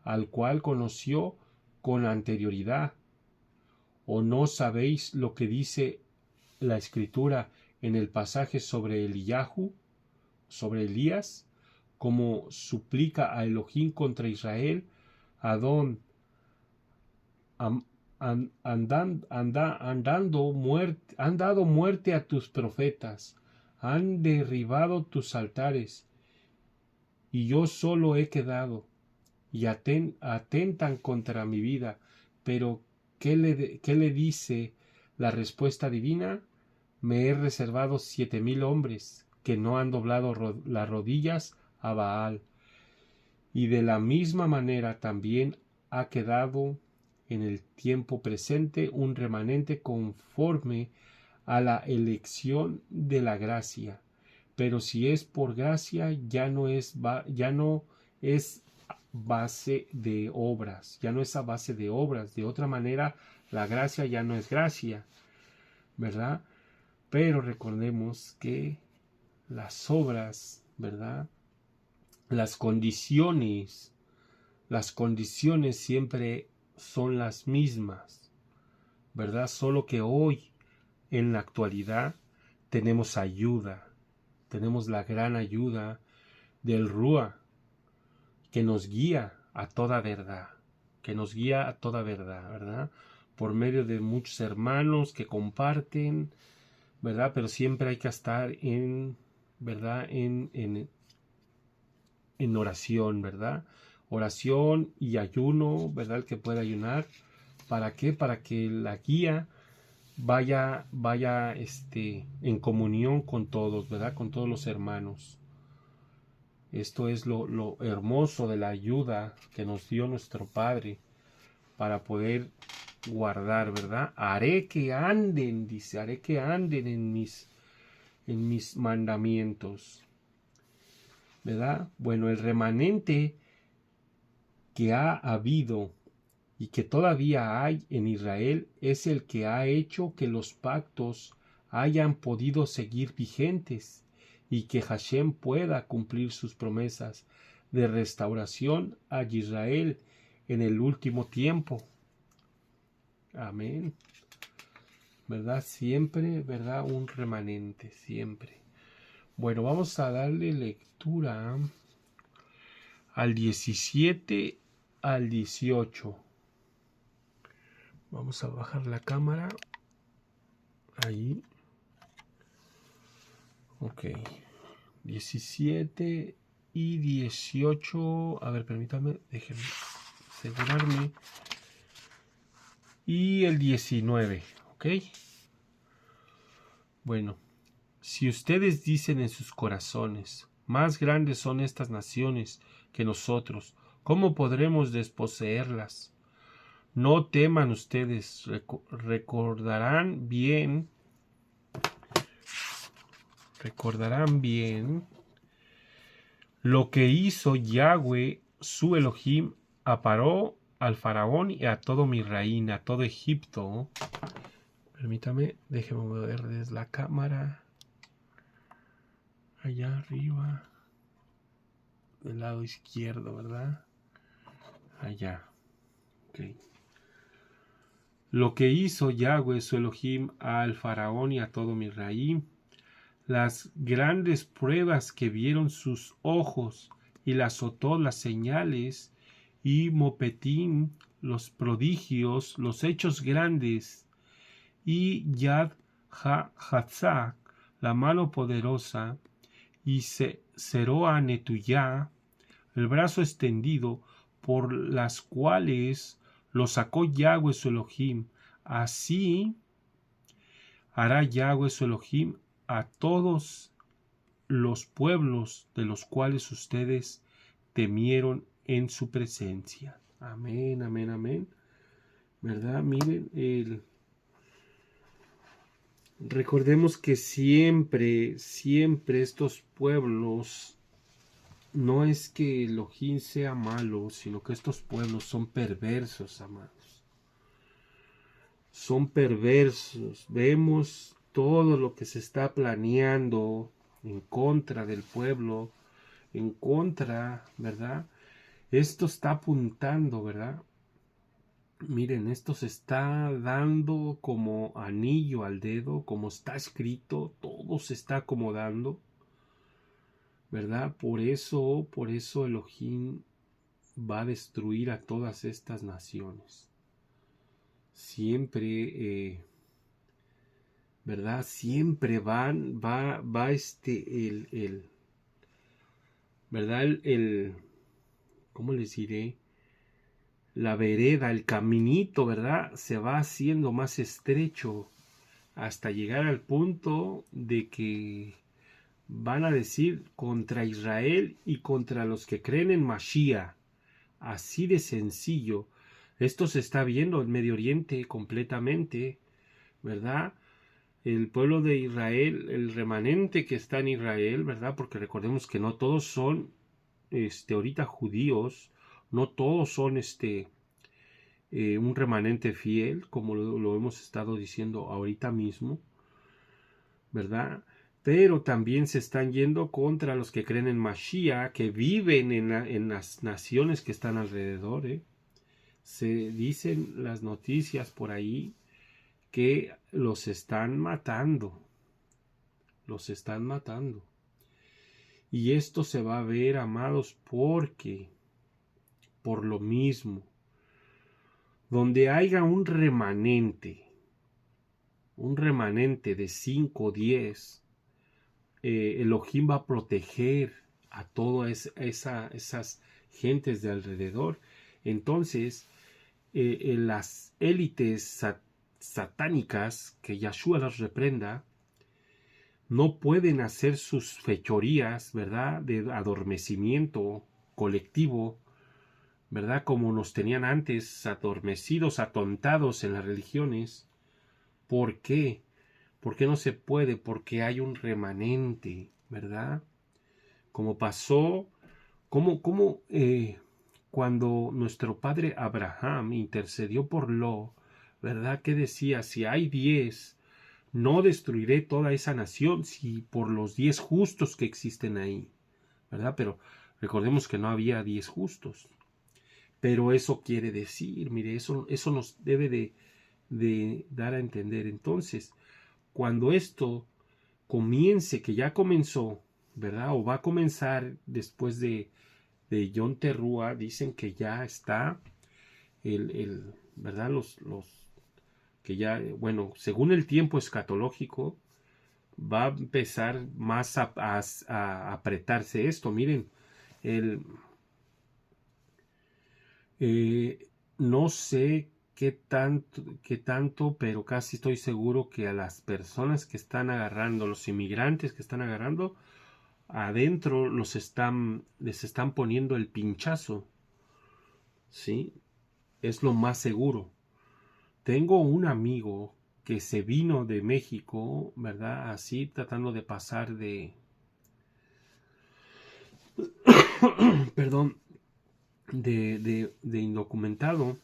A: al cual conoció con anterioridad. ¿O no sabéis lo que dice la Escritura en el pasaje sobre Eliyahu, sobre Elías, como suplica a Elohim contra Israel? Adón, han dado muerte a tus profetas, han derribado tus altares, y yo solo he quedado, y atentan contra mi vida. Pero ¿qué le dice la respuesta divina? Me he reservado 7,000 hombres que no han doblado las rodillas a Baal. Y de la misma manera también ha quedado en el tiempo presente un remanente conforme a la elección de la gracia. Pero si es por gracia, ya no es base de obras, ya no es a base de obras. De otra manera, la gracia ya no es gracia, ¿verdad? Pero recordemos que las obras, ¿verdad? Las condiciones siempre son las mismas, ¿verdad? Solo que hoy, en la actualidad, tenemos ayuda, tenemos la gran ayuda del Rúa, que nos guía a toda verdad, ¿verdad? Por medio de muchos hermanos que comparten, ¿verdad? Pero siempre hay que estar ¿verdad? En oración, ¿verdad? Oración y ayuno, ¿verdad? El que pueda ayunar. ¿Para qué? Para que la guía vaya en comunión con todos, ¿verdad? Con todos los hermanos. Esto es lo hermoso de la ayuda que nos dio nuestro Padre para poder guardar, ¿verdad? Haré que anden, dice, haré que anden en mis mandamientos, ¿verdad? Bueno, el remanente que ha habido y que todavía hay en Israel es el que ha hecho que los pactos hayan podido seguir vigentes y que Hashem pueda cumplir sus promesas de restauración a Israel en el último tiempo. Amén. ¿Verdad? Siempre, ¿verdad? Un remanente, siempre. Bueno, vamos a darle lectura al 17 al 18. Vamos a bajar la cámara. Ahí. Ok. 17 y 18. A ver, permítame. Déjenme asegurarme. Y el 19. Ok. Bueno. Si ustedes dicen en sus corazones, más grandes son estas naciones que nosotros, ¿cómo podremos desposeerlas? No teman ustedes, recordarán bien lo que hizo Yahweh, su Elohim, a Paró, al faraón y a todo mi reina, a todo Egipto. Permítame, déjeme moverles la cámara. Allá arriba, del lado izquierdo, ¿verdad? Allá. Ok. Lo que hizo Yahweh, su Elohim, al faraón y a todo Misraim, las grandes pruebas que vieron sus ojos, y la azotó, las señales, y Mopetín, los prodigios, los hechos grandes, y Yad HaTzak, la mano poderosa, y Zeroa Netuyá, el brazo extendido, por las cuales lo sacó Yahweh su Elohim. Así hará Yahweh su Elohim a todos los pueblos de los cuales ustedes temieron en su presencia. Amén, amén, amén. ¿Verdad? Miren, recordemos que siempre estos pueblos, no es que Elohim sea malo, sino que estos pueblos son perversos, amados. Son perversos. Vemos todo lo que se está planeando en contra del pueblo, en contra, ¿verdad? Esto está apuntando, ¿verdad? Miren, esto se está dando como anillo al dedo, como está escrito, todo se está acomodando, ¿verdad? Por eso Elohim va a destruir a todas estas naciones. Siempre, ¿verdad? Siempre va ¿verdad? ¿Cómo les diré? La vereda, el caminito, ¿verdad? Se va haciendo más estrecho hasta llegar al punto de que van a decir contra Israel y contra los que creen en Mashiach. Así de sencillo. Esto se está viendo en Medio Oriente completamente, ¿verdad? El pueblo de Israel, el remanente que está en Israel, ¿verdad? Porque recordemos que no todos son, ahorita judíos, no todos son, un remanente fiel, como lo hemos estado diciendo ahorita mismo, ¿verdad? Pero también se están yendo contra los que creen en Mashiach, que viven en las naciones que están alrededor. Se dicen las noticias por ahí que los están matando. Los están matando. Y esto se va a ver, amados, porque, por lo mismo, donde haya un remanente de 5 o 10, Elohim va a proteger a todas esas gentes de alrededor. Entonces, las élites satánicas, que Yahshua las reprenda, no pueden hacer sus fechorías, ¿verdad?, de adormecimiento colectivo, ¿verdad?, como nos tenían antes, adormecidos, atontados en las religiones. ¿Por qué? ¿Por qué no se puede? Porque hay un remanente, ¿verdad? Como pasó, cuando nuestro padre Abraham intercedió por Lot, ¿verdad? Que decía, si hay 10, no destruiré toda esa nación, si por los 10 justos que existen ahí, ¿verdad? Pero recordemos que no había 10 justos. Pero eso quiere decir, mire, eso nos debe de dar a entender. Entonces, cuando esto comience, que ya comenzó, ¿verdad? O va a comenzar después de Yom Teruah, dicen que ya está ¿verdad? Los que ya, bueno, según el tiempo escatológico, va a empezar más a apretarse esto. Miren, no sé qué tanto, pero casi estoy seguro que a las personas que están agarrando, los inmigrantes que están agarrando, adentro les están poniendo el pinchazo, ¿sí? Es lo más seguro. Tengo un amigo que se vino de México, ¿verdad? Así tratando de pasar perdón, de indocumentado,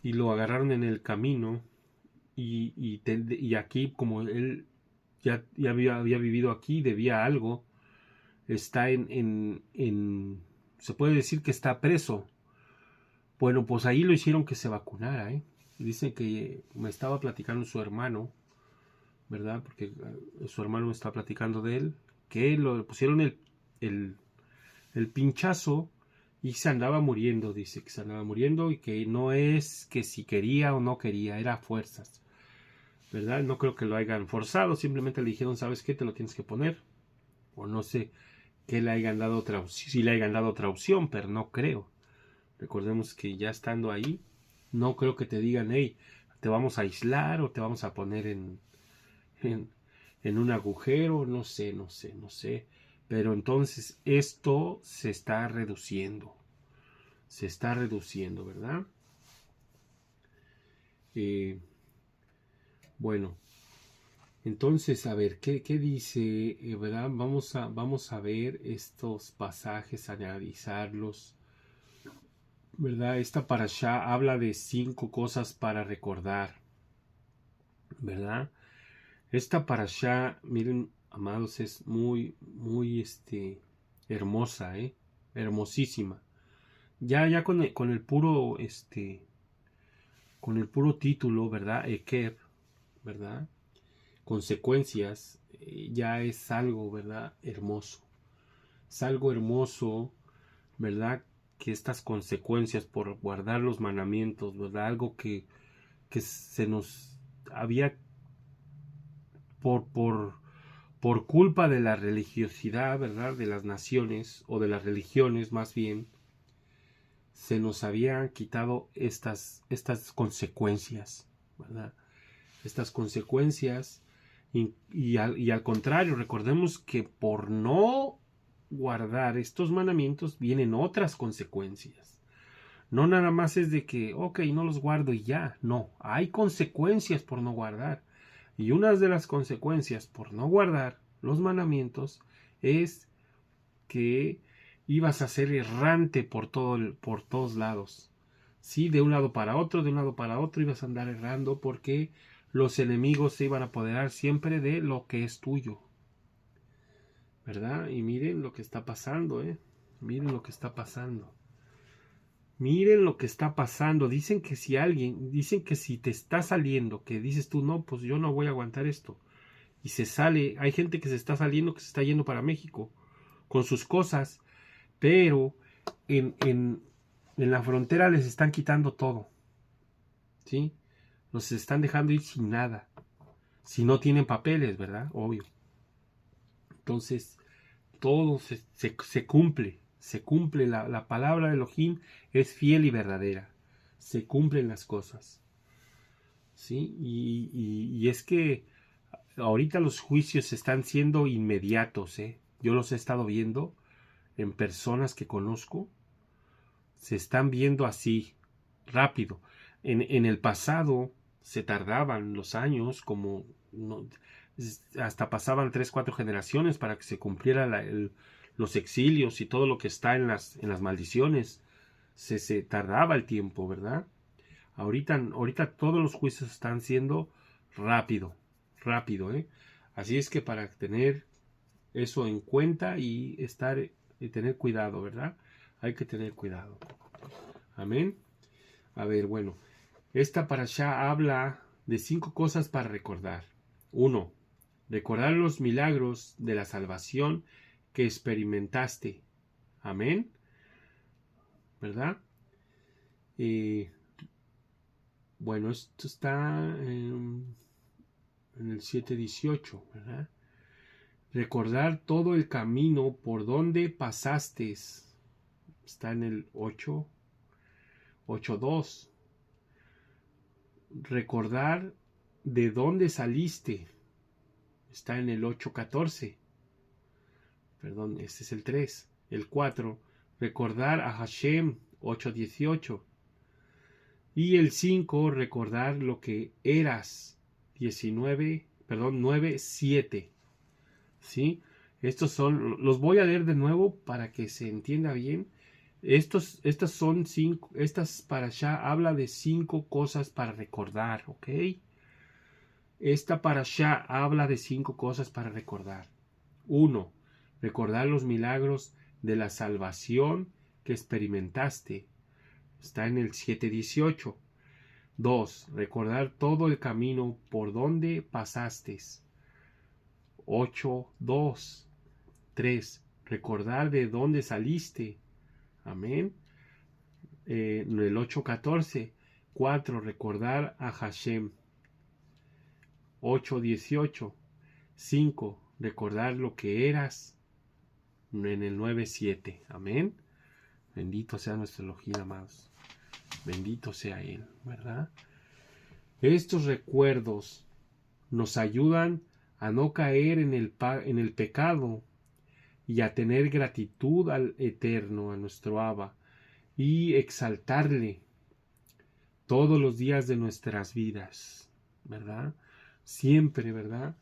A: y lo agarraron en el camino, y aquí, como él ya había vivido aquí, debía algo, está se puede decir que está preso. Bueno, pues ahí lo hicieron que se vacunara, ¿eh? Dicen que me estaba platicando su hermano, ¿verdad? Porque su hermano me está platicando de él, que lo pusieron el pinchazo y se andaba muriendo. Dice que se andaba muriendo y que no es que si quería o no quería, era a fuerzas, ¿verdad? No creo que lo hayan forzado, simplemente le dijeron, ¿sabes qué? Te lo tienes que poner. O no sé que le hayan dado si le hayan dado otra opción, pero no creo. Recordemos que ya estando ahí, No creo que te digan, hey, te vamos a aislar o te vamos a poner en un agujero, no sé. Pero entonces esto se está reduciendo, ¿verdad? Bueno, entonces, a ver, ¿qué dice? ¿Verdad? Vamos a ver estos pasajes, analizarlos, ¿verdad? Esta parashá habla de 5 cosas para recordar, ¿verdad? Esta parashá, miren, amados, es muy, muy, hermosa, hermosísima. Ya con el puro, con el puro título, ¿verdad? Ekev, ¿verdad? Consecuencias, ya es algo, ¿verdad? Hermoso. Es algo hermoso, ¿verdad? Que estas consecuencias por guardar los mandamientos, ¿verdad? Algo que se nos había por culpa de la religiosidad, ¿verdad? De las naciones o de las religiones más bien, se nos habían quitado estas consecuencias, ¿verdad? Estas consecuencias y al contrario, recordemos que por no guardar estos mandamientos vienen otras consecuencias. No nada más es de que, ok, no los guardo y ya, no, hay consecuencias por no guardar. Y una de las consecuencias por no guardar los mandamientos es que ibas a ser errante por todos lados. Sí, de un lado para otro, de un lado para otro ibas a andar errando porque los enemigos se iban a apoderar siempre de lo que es tuyo. ¿Verdad? Y miren lo que está pasando, Miren lo que está pasando. Miren lo que está pasando. Dicen que si te está saliendo, que dices tú, no, pues yo no voy a aguantar esto. Y se sale, hay gente que se está saliendo, que se está yendo para México con sus cosas, pero en la frontera les están quitando todo. ¿Sí? Los están dejando ir sin nada. Si no tienen papeles, ¿verdad? Obvio. Entonces, todo se cumple. Se cumple. La palabra de Elohim es fiel y verdadera. Se cumplen las cosas. ¿Sí? Y es que ahorita los juicios están siendo inmediatos, Yo los he estado viendo en personas que conozco. Se están viendo así, rápido. En el pasado se tardaban los años, como no, hasta pasaban 3, 4 generaciones para que se cumpliera los exilios y todo lo que está en las maldiciones. Se tardaba el tiempo, ¿verdad? Ahorita todos los juicios están siendo rápido, Así es que para tener eso en cuenta y tener cuidado, ¿verdad? Hay que tener cuidado. Amén. A ver, bueno, esta parashá habla de 5 cosas para recordar. 1. Recordar los milagros de la salvación que experimentaste. Amén. ¿Verdad? Bueno, esto está en el 7:18, ¿verdad? Recordar todo el camino por donde pasaste. Está en el 8:2. Recordar de dónde saliste. Está en el 8:14. Perdón, este es el 3. El 4. Recordar a Hashem. 8:18. Y el 5. Recordar lo que eras. 9:7. ¿Sí? Estos son, los voy a leer de nuevo para que se entienda bien. Estas son 5, estas parashá habla de 5 cosas para recordar, ¿ok? Esta parashá habla de 5 cosas para recordar. 1. Recordar los milagros de la salvación que experimentaste. Está en el 7:18. 2. Recordar todo el camino por donde pasaste. 8:2. 3. Recordar de dónde saliste. Amén. En el 8:14. 4. Recordar a Hashem. 8:18. 5. Recordar lo que eras. En el 9:7. Amén. Bendito sea nuestro Elohim, amados. Bendito sea Él, ¿verdad? Estos recuerdos nos ayudan a no caer en el pecado y a tener gratitud al Eterno, a nuestro Abba, y exaltarle todos los días de nuestras vidas, ¿verdad? Siempre, ¿verdad?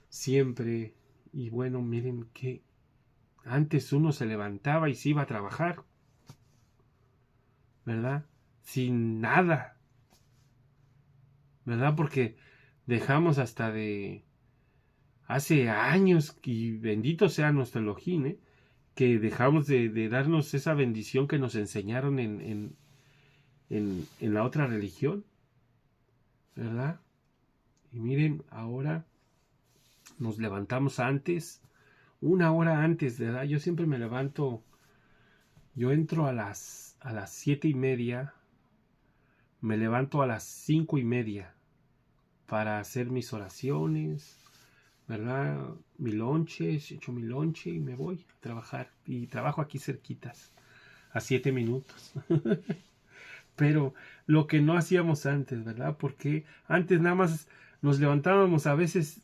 A: Siempre. Y bueno, miren que antes uno se levantaba y se iba a trabajar, ¿verdad? Sin nada, ¿verdad? Porque dejamos hasta de hace años, y bendito sea nuestro Elohim, que dejamos de darnos esa bendición que nos enseñaron en la otra religión, ¿verdad? Y miren, ahora nos levantamos antes, una hora antes, ¿verdad? Yo siempre me levanto, yo entro a las 7:30, me levanto a las 5:30 para hacer mis oraciones, ¿verdad? Mi lonche, echo mi lonche y me voy a trabajar. Y trabajo aquí cerquitas, a 7 minutos. Pero lo que no hacíamos antes, ¿verdad? Porque antes nada más nos levantábamos a veces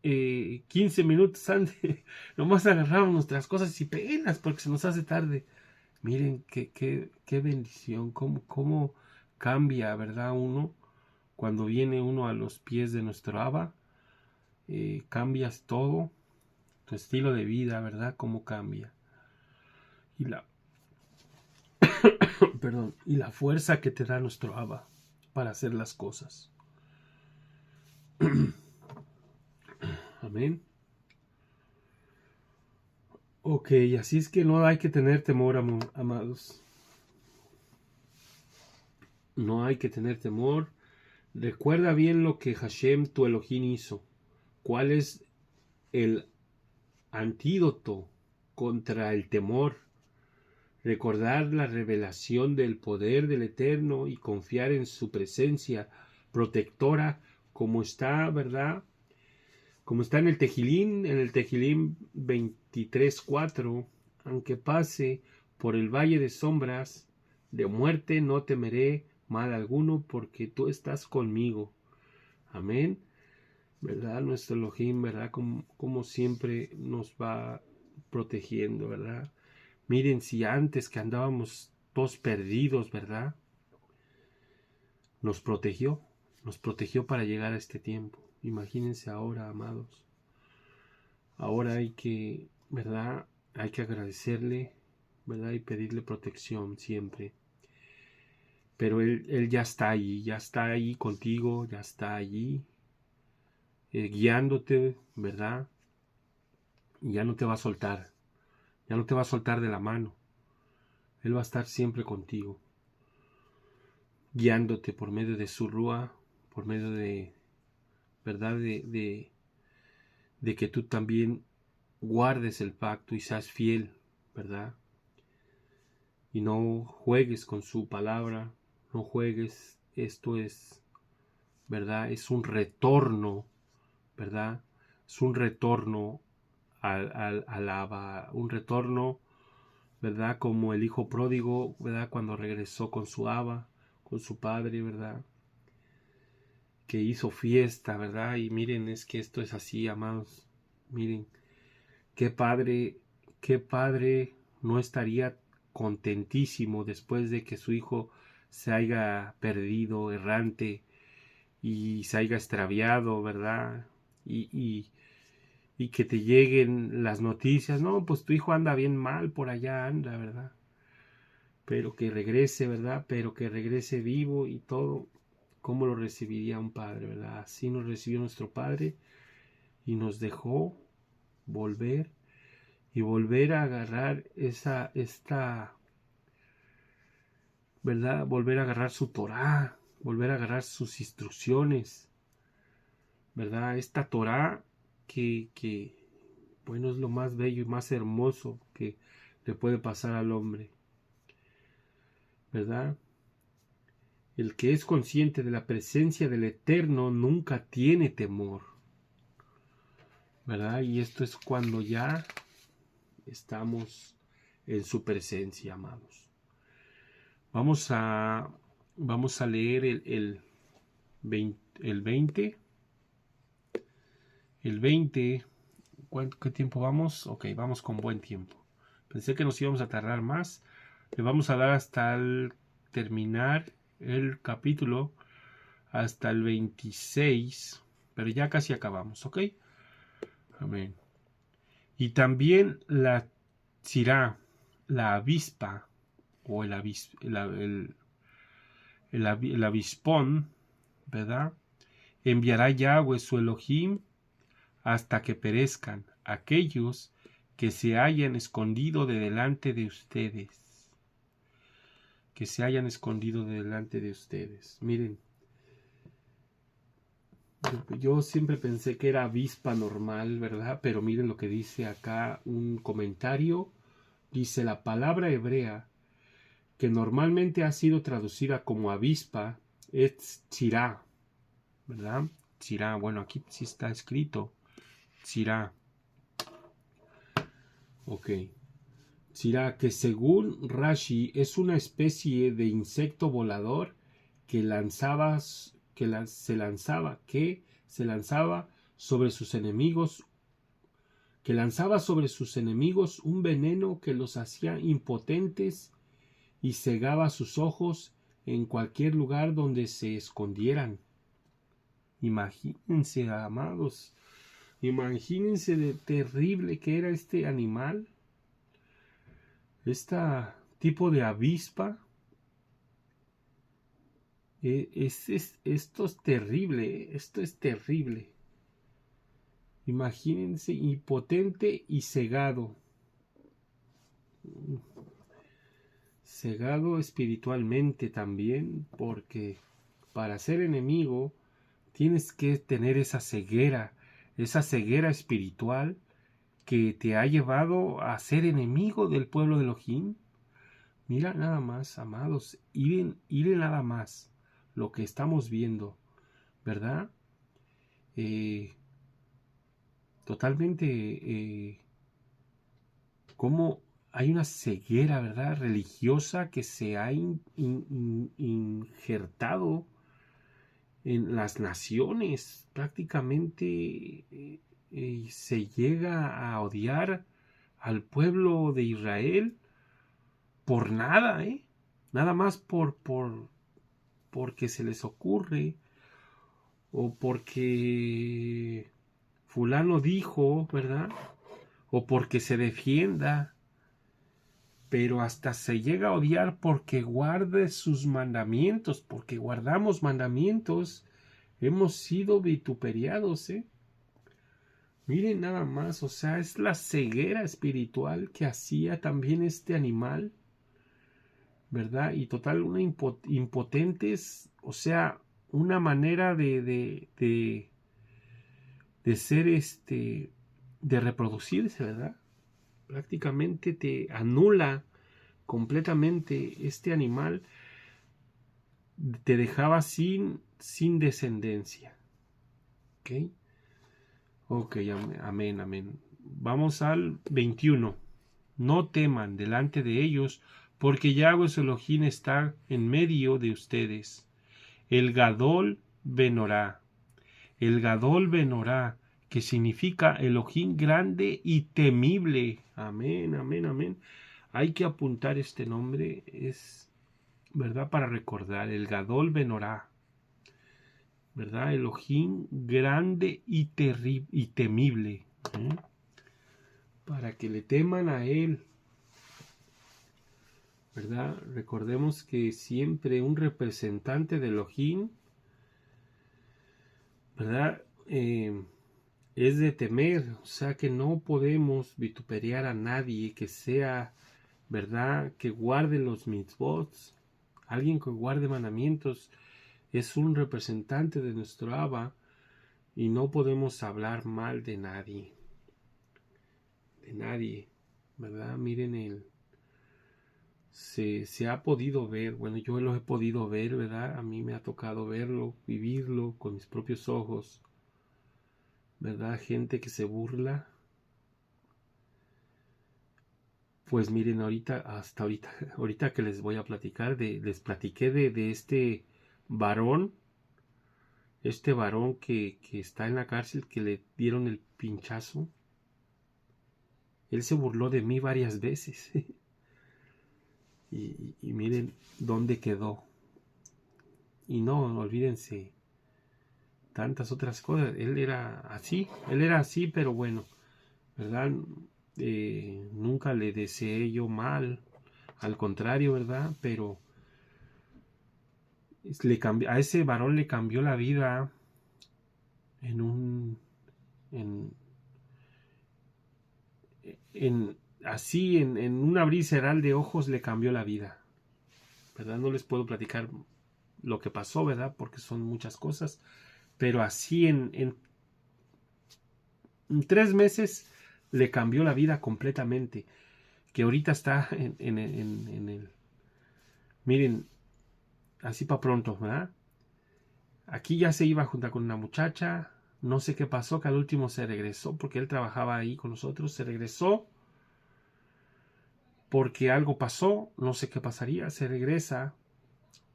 A: 15 minutos antes, nomás agarrábamos nuestras cosas y penas porque se nos hace tarde. Miren qué bendición, cómo cambia, ¿verdad? Uno, cuando viene uno a los pies de nuestro Abba, cambias todo, tu estilo de vida, ¿verdad? Cómo cambia. Y la, perdón, y la fuerza que te da nuestro Abba para hacer las cosas. Amén. Ok, así es que no hay que tener temor, amados. No hay que tener temor. Recuerda bien lo que Hashem, tu Elohim, hizo. ¿Cuál es el antídoto contra el temor? Recordar la revelación del poder del Eterno y confiar en su presencia protectora, como está, ¿verdad? Como está en el Tejilín 23:4, aunque pase por el valle de sombras de muerte, no temeré mal alguno, porque tú estás conmigo. Amén. ¿Verdad? Nuestro Elohim, ¿verdad? Como siempre nos va protegiendo, ¿verdad? Miren, si antes que andábamos todos perdidos, ¿verdad? Nos protegió para llegar a este tiempo. Imagínense ahora, amados. Ahora hay que, ¿verdad? Hay que agradecerle, ¿verdad? Y pedirle protección siempre. Pero él ya está ahí contigo, ya está allí, guiándote, ¿verdad? Y ya no te va a soltar, ya no te va a soltar de la mano. Él va a estar siempre contigo, guiándote por medio de su rúa, por medio de, ¿verdad? De que tú también guardes el pacto y seas fiel, ¿verdad? Y no juegues con su palabra, no juegues, esto es, ¿verdad? Es un retorno, ¿verdad? Es un retorno al Abba, un retorno, ¿verdad? Como el hijo pródigo, ¿verdad? Cuando regresó con su Abba, con su padre, ¿verdad? Que hizo fiesta, ¿verdad? Y miren, es que esto es así, amados. Miren, qué padre no estaría contentísimo después de que su hijo se haya perdido, errante, y se haya extraviado, ¿verdad? Y que te lleguen las noticias, no, pues tu hijo anda bien mal, por allá anda, ¿verdad? Pero que regrese, ¿verdad? Pero que regrese vivo y todo. ¿Cómo lo recibiría un padre, verdad? Así nos recibió nuestro Padre y nos dejó volver y volver a agarrar ¿verdad? Volver a agarrar su Torá, volver a agarrar sus instrucciones, ¿verdad? Esta Torá que, bueno, es lo más bello y más hermoso que le puede pasar al hombre, ¿verdad? El que es consciente de la presencia del Eterno nunca tiene temor, ¿verdad? Y esto es cuando ya estamos en su presencia, amados. Vamos a, vamos a leer el 20. El 20. ¿Qué tiempo vamos? Ok, vamos con buen tiempo. Pensé que nos íbamos a tardar más. Le vamos a dar hasta el terminar el capítulo, hasta el 26, pero ya casi acabamos, ¿ok? Amén. Y también la Sirá, la avispa, o el avispón, ¿verdad? Enviará Yahweh su Elohim hasta que perezcan aquellos que se hayan escondido de delante de ustedes. Que se hayan escondido de delante de ustedes. Miren, yo siempre pensé que era avispa normal, ¿verdad? Pero miren lo que dice acá un comentario. Dice la palabra hebrea que normalmente ha sido traducida como avispa es tzirá, ¿verdad? Tzirá, bueno, aquí sí está escrito tzirá. Ok. Tzirá, que según Rashi es una especie de insecto volador que se lanzaba sobre sus enemigos, un veneno que los hacía impotentes y cegaba sus ojos en cualquier lugar donde se escondieran. Imagínense, amados, imagínense de terrible que era este animal, este tipo de avispa. Esto es terrible, esto es terrible. Imagínense, impotente y cegado. Cegado espiritualmente también, porque para ser enemigo tienes que tener esa ceguera espiritual que te ha llevado a ser enemigo del pueblo de Elohim. Mira nada más, amados, miren nada más lo que estamos viendo, ¿verdad? Totalmente como hay una ceguera, ¿verdad? Religiosa que se ha injertado en las naciones. Prácticamente se llega a odiar al pueblo de Israel por nada, ¿eh? Nada más porque se les ocurre, o porque fulano dijo, ¿verdad? O porque se defienda, pero hasta se llega a odiar porque guarde sus mandamientos, porque guardamos mandamientos, hemos sido vituperiados, ¿eh? Miren nada más, o sea, es la ceguera espiritual que hacía también este animal, ¿verdad? Y total, una impotentes, o sea, una manera de ser de reproducirse, ¿verdad? Prácticamente te anula completamente este animal, te dejaba sin descendencia. ¿Ok? Ok, amén, amén. Vamos al 21. No teman delante de ellos, porque Yahweh su Elohim está en medio de ustedes. El Gadol Benorá. El Gadol Benorá, que significa Elohim grande y temible. Amén, amén, amén. Hay que apuntar este nombre, es, ¿verdad? Para recordar, el Gadol Benorá, ¿verdad? Elohim grande y temible, ¿eh? Para que le teman a él, ¿verdad? Recordemos que siempre un representante de Elohim, ¿verdad? Es de temer, o sea que no podemos vituperiar a nadie que sea, ¿verdad? Que guarde los mitzvot. Alguien que guarde mandamientos es un representante de nuestro Abba y no podemos hablar mal de nadie, ¿verdad? Miren, se ha podido ver, bueno, yo lo he podido ver, ¿verdad? A mí me ha tocado verlo, vivirlo con mis propios ojos, ¿verdad? Gente que se burla Pues miren, hasta ahorita, ahorita que les voy a platicar, les platiqué de este varón que está en la cárcel, que le dieron el pinchazo. Él se burló de mí varias veces. y miren dónde quedó. Y no, olvídense tantas otras cosas. Él era así, pero bueno, ¿verdad? Nunca le deseé yo mal, al contrario, ¿verdad? Pero a ese varón le cambió la vida en en un abrir y cerrar de ojos le cambió la vida, ¿verdad? No les puedo platicar lo que pasó, ¿verdad? Porque son muchas cosas, pero así en 3 meses le cambió la vida completamente, que ahorita está en el... Miren, así para pronto, ¿verdad? Aquí ya se iba junto con una muchacha, no sé qué pasó, que al último se regresó, porque él trabajaba ahí con nosotros, se regresó, porque algo pasó, no sé qué pasaría, se regresa,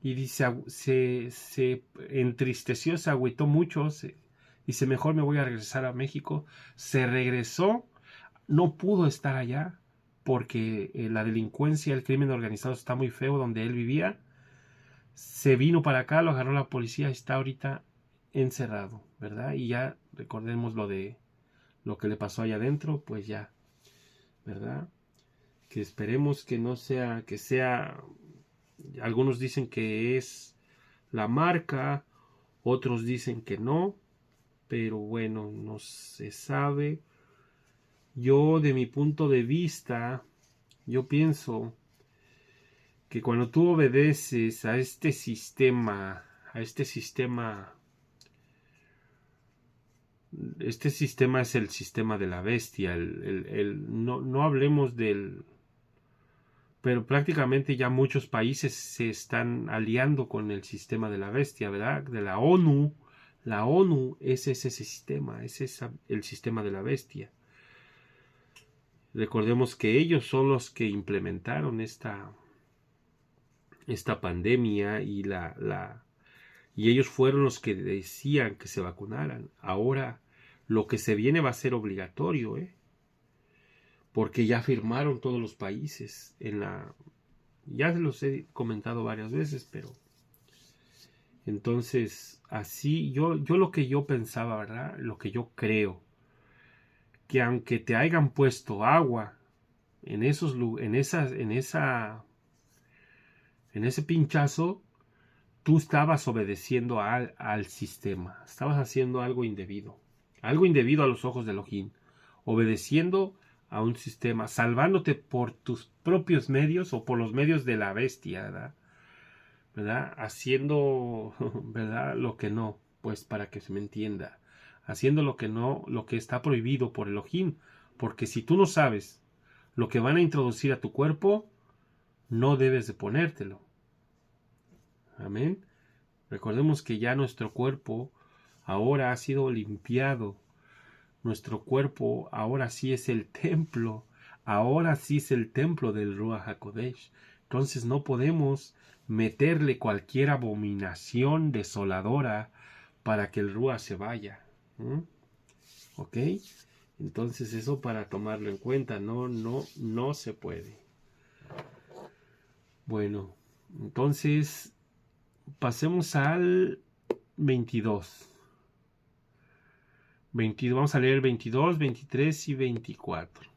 A: y dice, se entristeció, se agüitó mucho, dice, mejor me voy a regresar a México. Se regresó, no pudo estar allá, porque la delincuencia, el crimen organizado está muy feo donde él vivía. Se vino para acá, lo agarró la policía, está ahorita encerrado, ¿verdad? Y ya recordemos lo que le pasó allá adentro, pues ya, ¿verdad? Que esperemos que no sea, que sea, algunos dicen que es la marca, otros dicen que no, pero bueno, no se sabe. Yo, de mi punto de vista, yo pienso que cuando tú obedeces a este sistema, este sistema es el sistema de la bestia, no hablemos del... Pero prácticamente ya muchos países se están aliando con el sistema de la bestia, ¿verdad? De la ONU. La ONU es ese sistema, el sistema de la bestia. Recordemos que ellos son los que implementaron esta pandemia y y ellos fueron los que decían que se vacunaran. Ahora lo que se viene va a ser obligatorio, porque ya firmaron todos los países ya se los he comentado varias veces, pero entonces así yo lo que yo pensaba, ¿verdad? Lo que yo creo, que aunque te hayan puesto agua en ese pinchazo, tú estabas obedeciendo al sistema, estabas haciendo algo indebido a los ojos de Elohim, obedeciendo a un sistema, salvándote por tus propios medios o por los medios de la bestia, ¿verdad? Haciendo, ¿verdad? Lo que no, pues para que se me entienda, haciendo lo que no, lo que está prohibido por Elohim, porque si tú no sabes lo que van a introducir a tu cuerpo, no debes de ponértelo. Amén. Recordemos que ya nuestro cuerpo ahora ha sido limpiado. Nuestro cuerpo ahora sí es el templo. Ahora sí es el templo del Ruach HaKodesh. Entonces no podemos meterle cualquier abominación desoladora para que el Ruach se vaya. ¿Ok? Entonces eso para tomarlo en cuenta. No se puede. Bueno, entonces pasemos al 22. Vamos a leer 22, 23 y 24.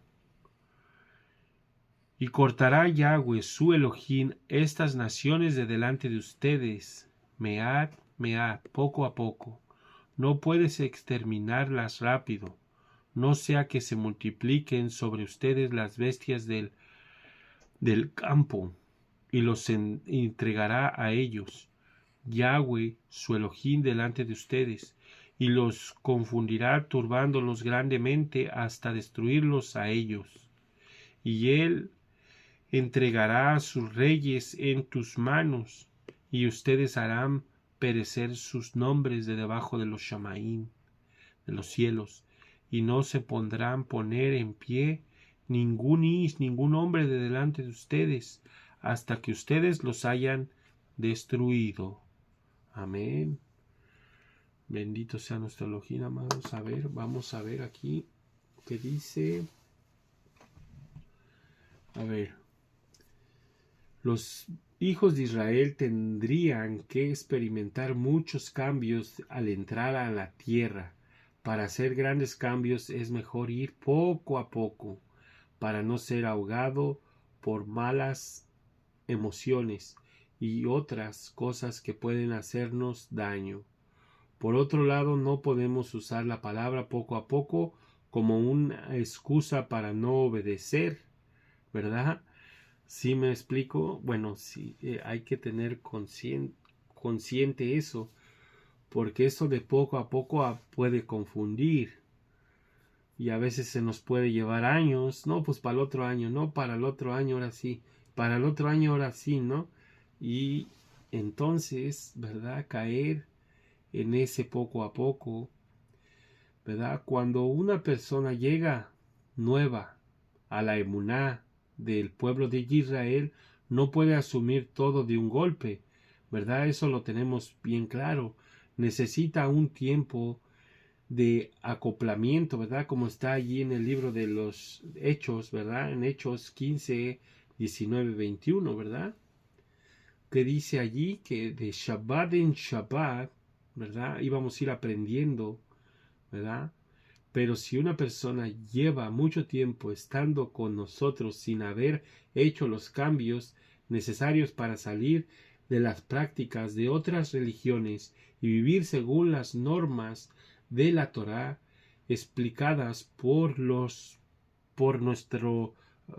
A: Y cortará Yahweh su Elohim estas naciones de delante de ustedes, mead, poco a poco. No puedes exterminarlas rápido, no sea que se multipliquen sobre ustedes las bestias del campo, y los entregará a ellos, Yahweh su Elohim delante de ustedes, y los confundirá turbándolos grandemente hasta destruirlos a ellos. Y él entregará a sus reyes en tus manos, y ustedes harán perecer sus nombres de debajo de los Shamaín, de los cielos, y no se podrán poner en pie ningún ish, ningún hombre de delante de ustedes, hasta que ustedes los hayan destruido. Amén. Bendito sea nuestro Elohim, amados. A ver, vamos a ver aquí qué dice. A ver, los hijos de Israel tendrían que experimentar muchos cambios al entrar a la tierra. Para hacer grandes cambios es mejor ir poco a poco, para no ser ahogado por malas emociones y otras cosas que pueden hacernos daño. Por otro lado, no podemos usar la palabra poco a poco como una excusa para no obedecer, ¿verdad? ¿Sí me explico? Bueno, sí, hay que tener consciente eso, porque eso de poco a poco puede confundir y a veces se nos puede llevar años, no, pues para el otro año, no, para el otro año ahora sí, para el otro año ahora sí, ¿no? Y entonces, ¿verdad? Caer en ese poco a poco, ¿verdad? Cuando una persona llega nueva a la emuná del pueblo de Israel, no puede asumir todo de un golpe, ¿verdad? Eso lo tenemos bien claro. Necesita un tiempo de acoplamiento, ¿verdad? Como está allí en el libro de los Hechos, ¿verdad? En Hechos 15, 19, 21, ¿verdad? Que dice allí que de Shabbat en Shabbat, ¿verdad? Íbamos a ir aprendiendo, ¿verdad? Pero si una persona lleva mucho tiempo estando con nosotros sin haber hecho los cambios necesarios para salir de las prácticas de otras religiones y vivir según las normas de la Torá explicadas por nuestro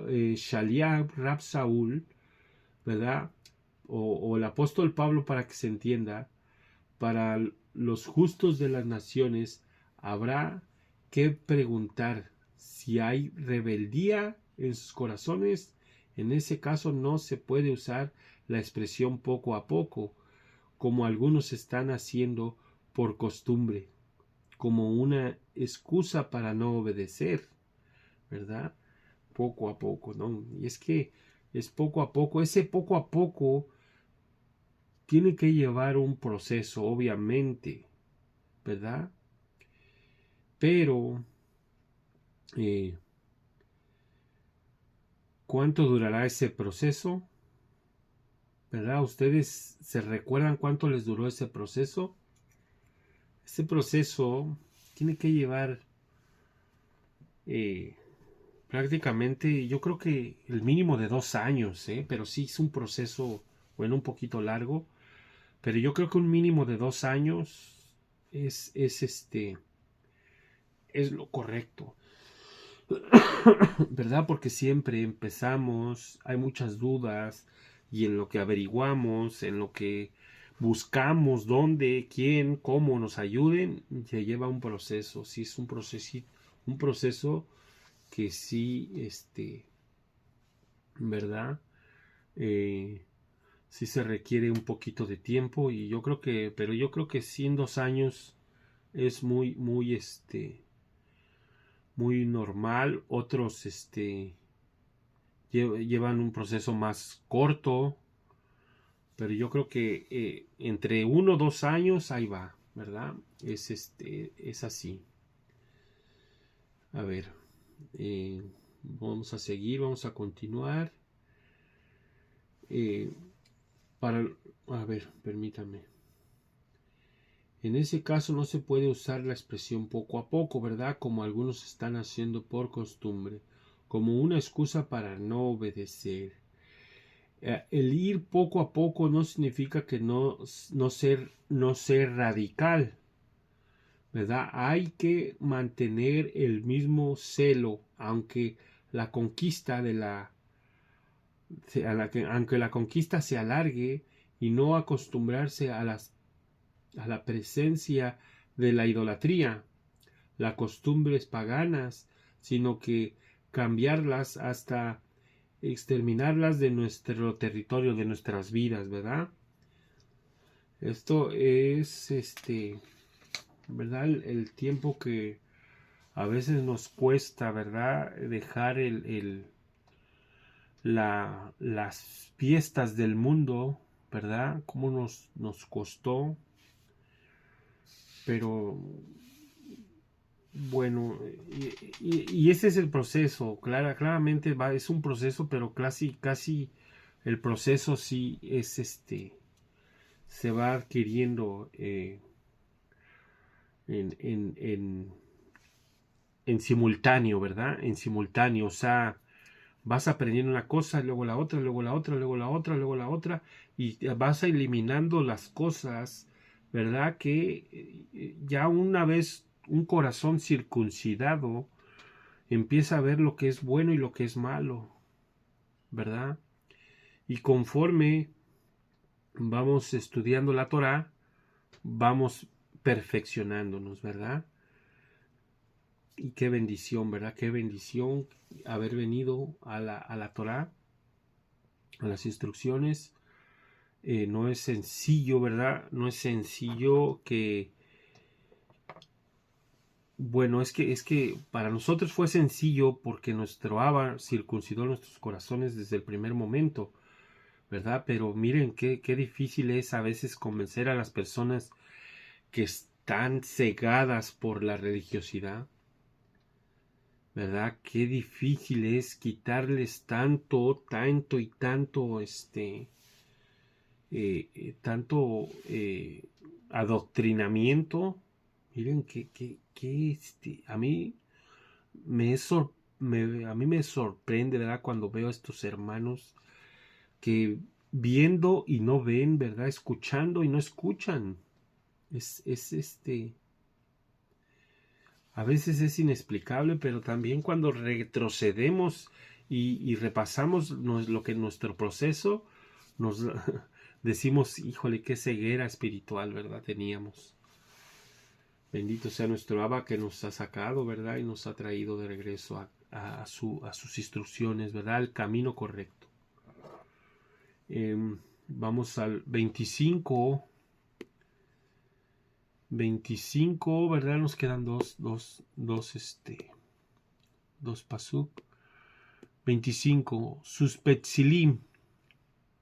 A: Shaliach Rab Saúl, ¿verdad? O el apóstol Pablo, para que se entienda, para los justos de las naciones habrá que preguntar si hay rebeldía en sus corazones. En ese caso no se puede usar la expresión poco a poco, como algunos están haciendo por costumbre, como una excusa para no obedecer, ¿verdad? Poco a poco, ¿no? Y es que es poco a poco, ese poco a poco tiene que llevar un proceso, obviamente, ¿verdad? Pero, ¿cuánto durará ese proceso? ¿Verdad? ¿Ustedes se recuerdan cuánto les duró ese proceso? Ese proceso tiene que llevar prácticamente, yo creo que el mínimo de 2 años, pero sí es un proceso, bueno, un poquito largo, pero yo creo que un mínimo de 2 años es lo correcto. ¿Verdad? Porque siempre empezamos, hay muchas dudas y en lo que averiguamos, en lo que buscamos, dónde, quién, cómo nos ayuden, se lleva un proceso. Sí es un proceso que sí, ¿verdad? Sí se requiere un poquito de tiempo y pero yo creo que sí en 2 años es muy normal. Otros, llevan un proceso más corto, pero yo creo que entre 1 o 2 años ahí va, ¿verdad? Es así. A ver, vamos a seguir, vamos a continuar. Eh, a ver, permítame. En ese caso no se puede usar la expresión poco a poco, ¿verdad? Como algunos están haciendo por costumbre, como una excusa para no obedecer. El ir poco a poco no significa que no ser radical, ¿verdad? Hay que mantener el mismo celo, aunque la conquista aunque la conquista se alargue, y no acostumbrarse a la presencia de la idolatría, las costumbres paganas, sino que cambiarlas hasta exterminarlas de nuestro territorio, de nuestras vidas, ¿verdad? Esto es, ¿verdad? El tiempo que A veces nos cuesta, ¿verdad?, dejar las fiestas del mundo, ¿verdad? Cómo nos costó, pero bueno, y ese es el proceso, claramente es un proceso, pero casi el proceso sí es se va adquiriendo en, en, en, en simultáneo, ¿verdad? En simultáneo, o sea, vas aprendiendo una cosa, luego la otra, luego la otra, luego la otra, luego la otra, y vas eliminando las cosas, ¿verdad? Que ya una vez un corazón circuncidado empieza a ver lo que es bueno y lo que es malo, ¿verdad? Y conforme vamos estudiando la Torá, vamos perfeccionándonos, ¿verdad? Y qué bendición, ¿verdad? Qué bendición haber venido a la Torá, a las instrucciones. No es sencillo, ¿verdad? No es sencillo que... Bueno, es que para nosotros fue sencillo porque nuestro Abba circuncidó nuestros corazones desde el primer momento, ¿verdad? Pero miren qué difícil es a veces convencer a las personas que están cegadas por la religiosidad, ¿verdad? Qué difícil es quitarles tanto y tanto, tanto adoctrinamiento. Miren que a mí a mí me sorprende, ¿verdad? Cuando veo a estos hermanos que viendo y no ven, ¿verdad? Escuchando y no escuchan. Es a veces es inexplicable, pero también cuando retrocedemos y repasamos lo que nuestro proceso, nos decimos, híjole, qué ceguera espiritual, ¿verdad? Teníamos. Bendito sea nuestro Abba que nos ha sacado, ¿verdad? Y nos ha traído de regreso a sus instrucciones, ¿verdad? Al camino correcto. Vamos al 25, ¿verdad? Nos quedan dos pasuk. 25. Sus petzilim,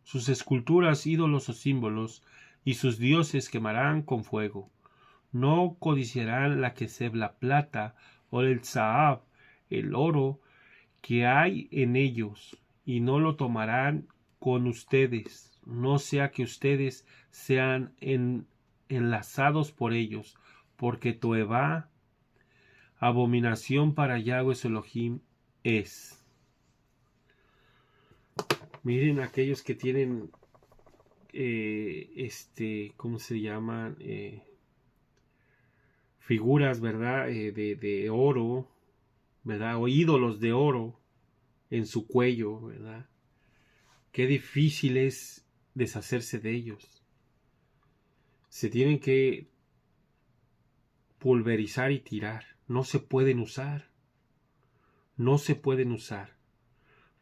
A: sus esculturas, ídolos o símbolos, y sus dioses quemarán con fuego. No codiciarán la keseb, la plata, o el zahab, el oro que hay en ellos, y no lo tomarán con ustedes, no sea que ustedes sean enlazados por ellos, porque Toevá, abominación para Yahweh Elohim, es. Miren aquellos que tienen ¿cómo se llaman? Figuras, ¿verdad? De oro, ¿verdad? O ídolos de oro en su cuello, ¿verdad? Qué difícil es deshacerse de ellos. Se tienen que pulverizar y tirar. No se pueden usar. No se pueden usar.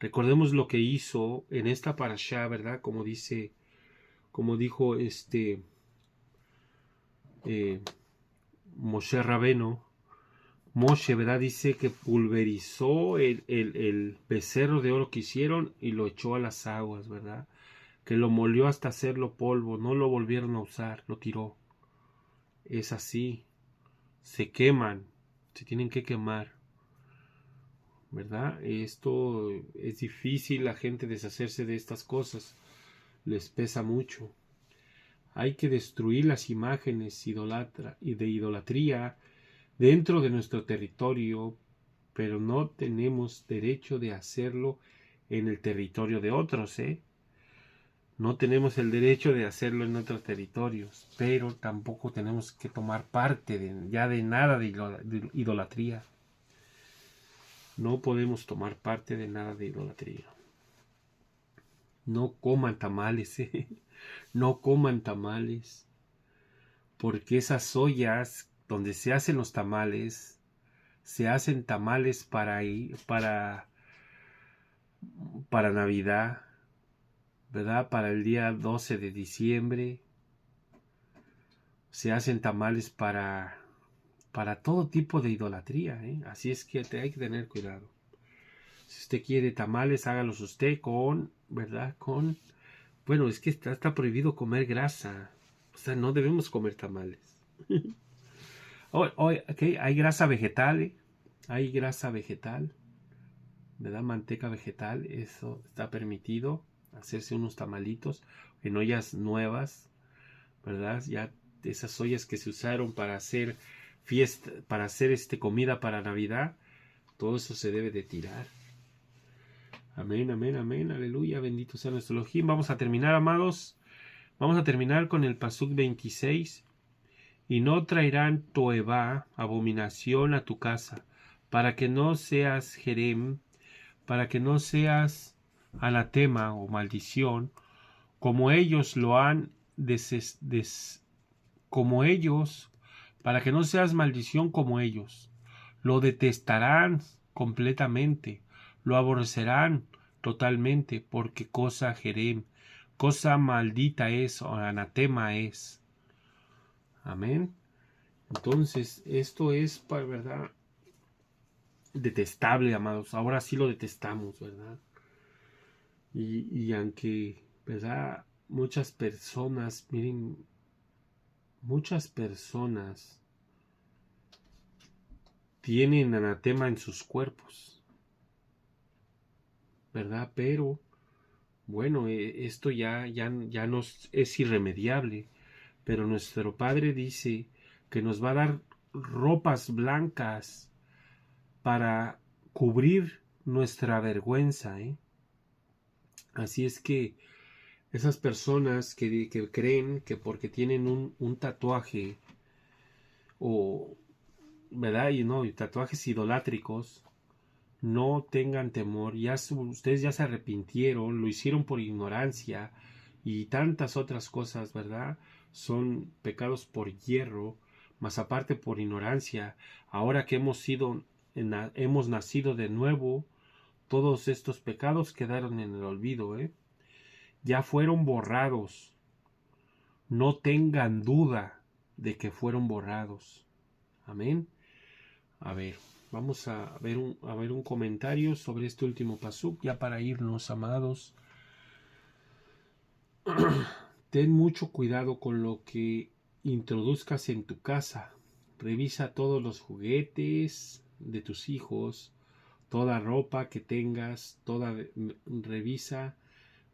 A: Recordemos lo que hizo en esta parashá, ¿verdad? Como dijo Moshe Rabeno. Moshe, ¿verdad? Dice que pulverizó el becerro de oro que hicieron y lo echó a las aguas, ¿verdad? Que lo molió hasta hacerlo polvo, no lo volvieron a usar, lo tiró. Es así, se queman, se tienen que quemar, ¿verdad? Esto es difícil la gente deshacerse de estas cosas, les pesa mucho. Hay que destruir las imágenes y de idolatría dentro de nuestro territorio, pero no tenemos derecho de hacerlo en el territorio de otros, ¿eh? No tenemos el derecho de hacerlo en otros territorios, pero tampoco tenemos que tomar parte de nada de idolatría. No podemos tomar parte de nada de idolatría. No coman tamales, ¿eh? No coman tamales, porque esas ollas donde se hacen los tamales, se hacen tamales para Navidad, ¿verdad? Para el día 12 de diciembre. Se hacen tamales para para todo tipo de idolatría, ¿eh? Así es que hay que tener cuidado. Si usted quiere tamales, hágalos usted con, ¿verdad? Bueno, es que está prohibido comer grasa. O sea, no debemos comer tamales. Okay, hay grasa vegetal, ¿eh? Hay grasa vegetal, ¿verdad? Manteca vegetal, eso está permitido. Hacerse unos tamalitos en ollas nuevas, ¿verdad? Ya esas ollas que se usaron para hacer fiesta, para hacer comida para Navidad, todo eso se debe de tirar. Amén, amén, amén, aleluya, bendito sea nuestro Elohim. Vamos a terminar, amados. Vamos a terminar con el Pasuk 26. Y no traerán toevá, abominación, a tu casa, para que no seas jerem, para que no seas anatema o maldición, como ellos lo han como ellos, para que no seas maldición como ellos. Lo detestarán completamente, lo aborrecerán totalmente, porque cosa jerem, cosa maldita es o anatema es. Amén. Entonces, esto es, ¿verdad? Detestable, amados. Ahora sí lo detestamos, ¿verdad? Y aunque, ¿verdad? Muchas personas, miren, muchas personas tienen anatema en sus cuerpos, ¿verdad? Pero, bueno, esto ya no es irremediable. Pero nuestro Padre dice que nos va a dar ropas blancas para cubrir nuestra vergüenza, ¿eh? Así es que esas personas que creen que porque tienen un tatuaje o, ¿verdad? Y tatuajes idolátricos, no tengan temor, ustedes ya se arrepintieron, lo hicieron por ignorancia y tantas otras cosas, ¿verdad? Son pecados por hierro, más aparte por ignorancia. Ahora que hemos nacido de nuevo, todos estos pecados quedaron en el olvido, ¿eh? Ya fueron borrados. No tengan duda de que fueron borrados. Amén. A ver, vamos a ver un comentario sobre este último pasuk, ya para irnos, amados. Ten mucho cuidado con lo que introduzcas en tu casa. Revisa todos los juguetes de tus hijos, toda ropa que tengas, revisa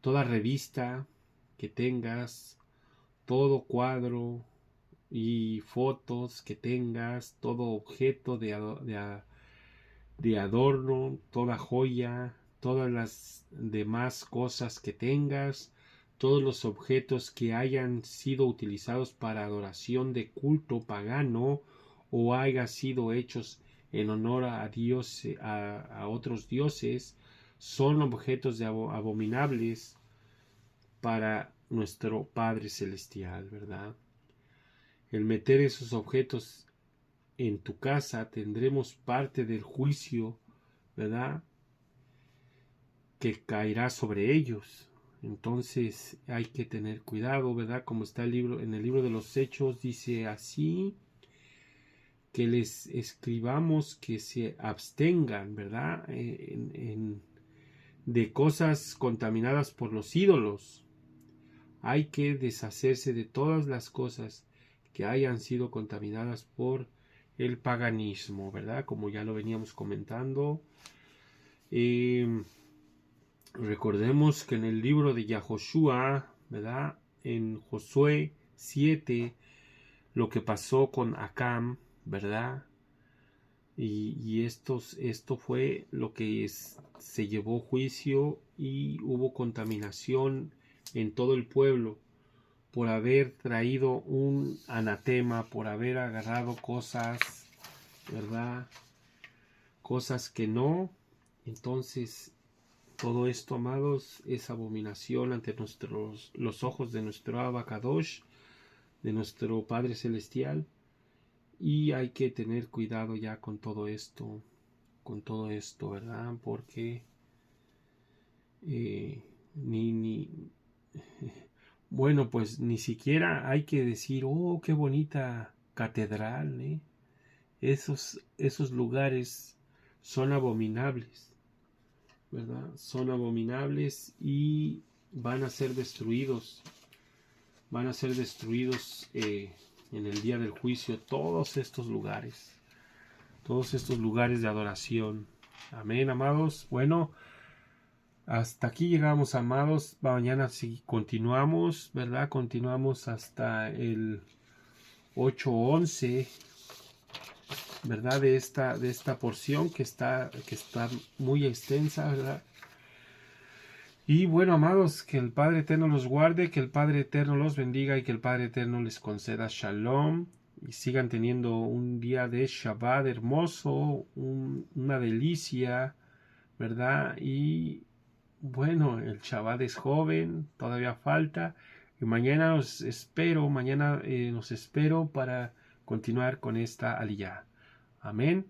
A: toda revista que tengas, todo cuadro y fotos que tengas, todo objeto de adorno, toda joya, todas las demás cosas que tengas, todos los objetos que hayan sido utilizados para adoración de culto pagano o hayan sido hechos en honor a Dios, a otros dioses, son objetos abominables para nuestro Padre Celestial, ¿verdad? El meter esos objetos en tu casa tendremos parte del juicio, ¿verdad? Que caerá sobre ellos. Entonces hay que tener cuidado, ¿verdad? Como está en el libro de los Hechos, dice así, que les escribamos que se abstengan, ¿verdad? De cosas contaminadas por los ídolos. Hay que deshacerse de todas las cosas que hayan sido contaminadas por el paganismo, ¿verdad? Como ya lo veníamos comentando. Recordemos que en el libro de Yahoshua, ¿verdad? En Josué 7, lo que pasó con Acam, ¿verdad? Y esto fue lo que se llevó juicio y hubo contaminación en todo el pueblo por haber traído un anatema, por haber agarrado cosas, ¿verdad? Cosas que no. Entonces, todo esto, amados, es abominación ante los ojos de nuestro Abacadosh, de nuestro Padre Celestial. Y hay que tener cuidado ya con todo esto, ¿verdad? Porque bueno, pues ni siquiera hay que decir, oh, qué bonita catedral, ¿eh? esos lugares son abominables, ¿verdad? Son abominables y van a ser destruidos. Van a ser destruidos en el día del juicio todos estos lugares de adoración. Amén, amados. Bueno, hasta aquí llegamos, amados. Mañana sí continuamos, ¿verdad? Continuamos hasta el 8:11, ¿verdad? De esta porción que está muy extensa, ¿verdad? Y bueno, amados, que el Padre Eterno los guarde, que el Padre Eterno los bendiga y que el Padre Eterno les conceda shalom y sigan teniendo un día de Shabbat hermoso, una delicia, ¿verdad? Y bueno, el Shabbat es joven, todavía falta. Y mañana nos espero para continuar con esta aliyá. Amén.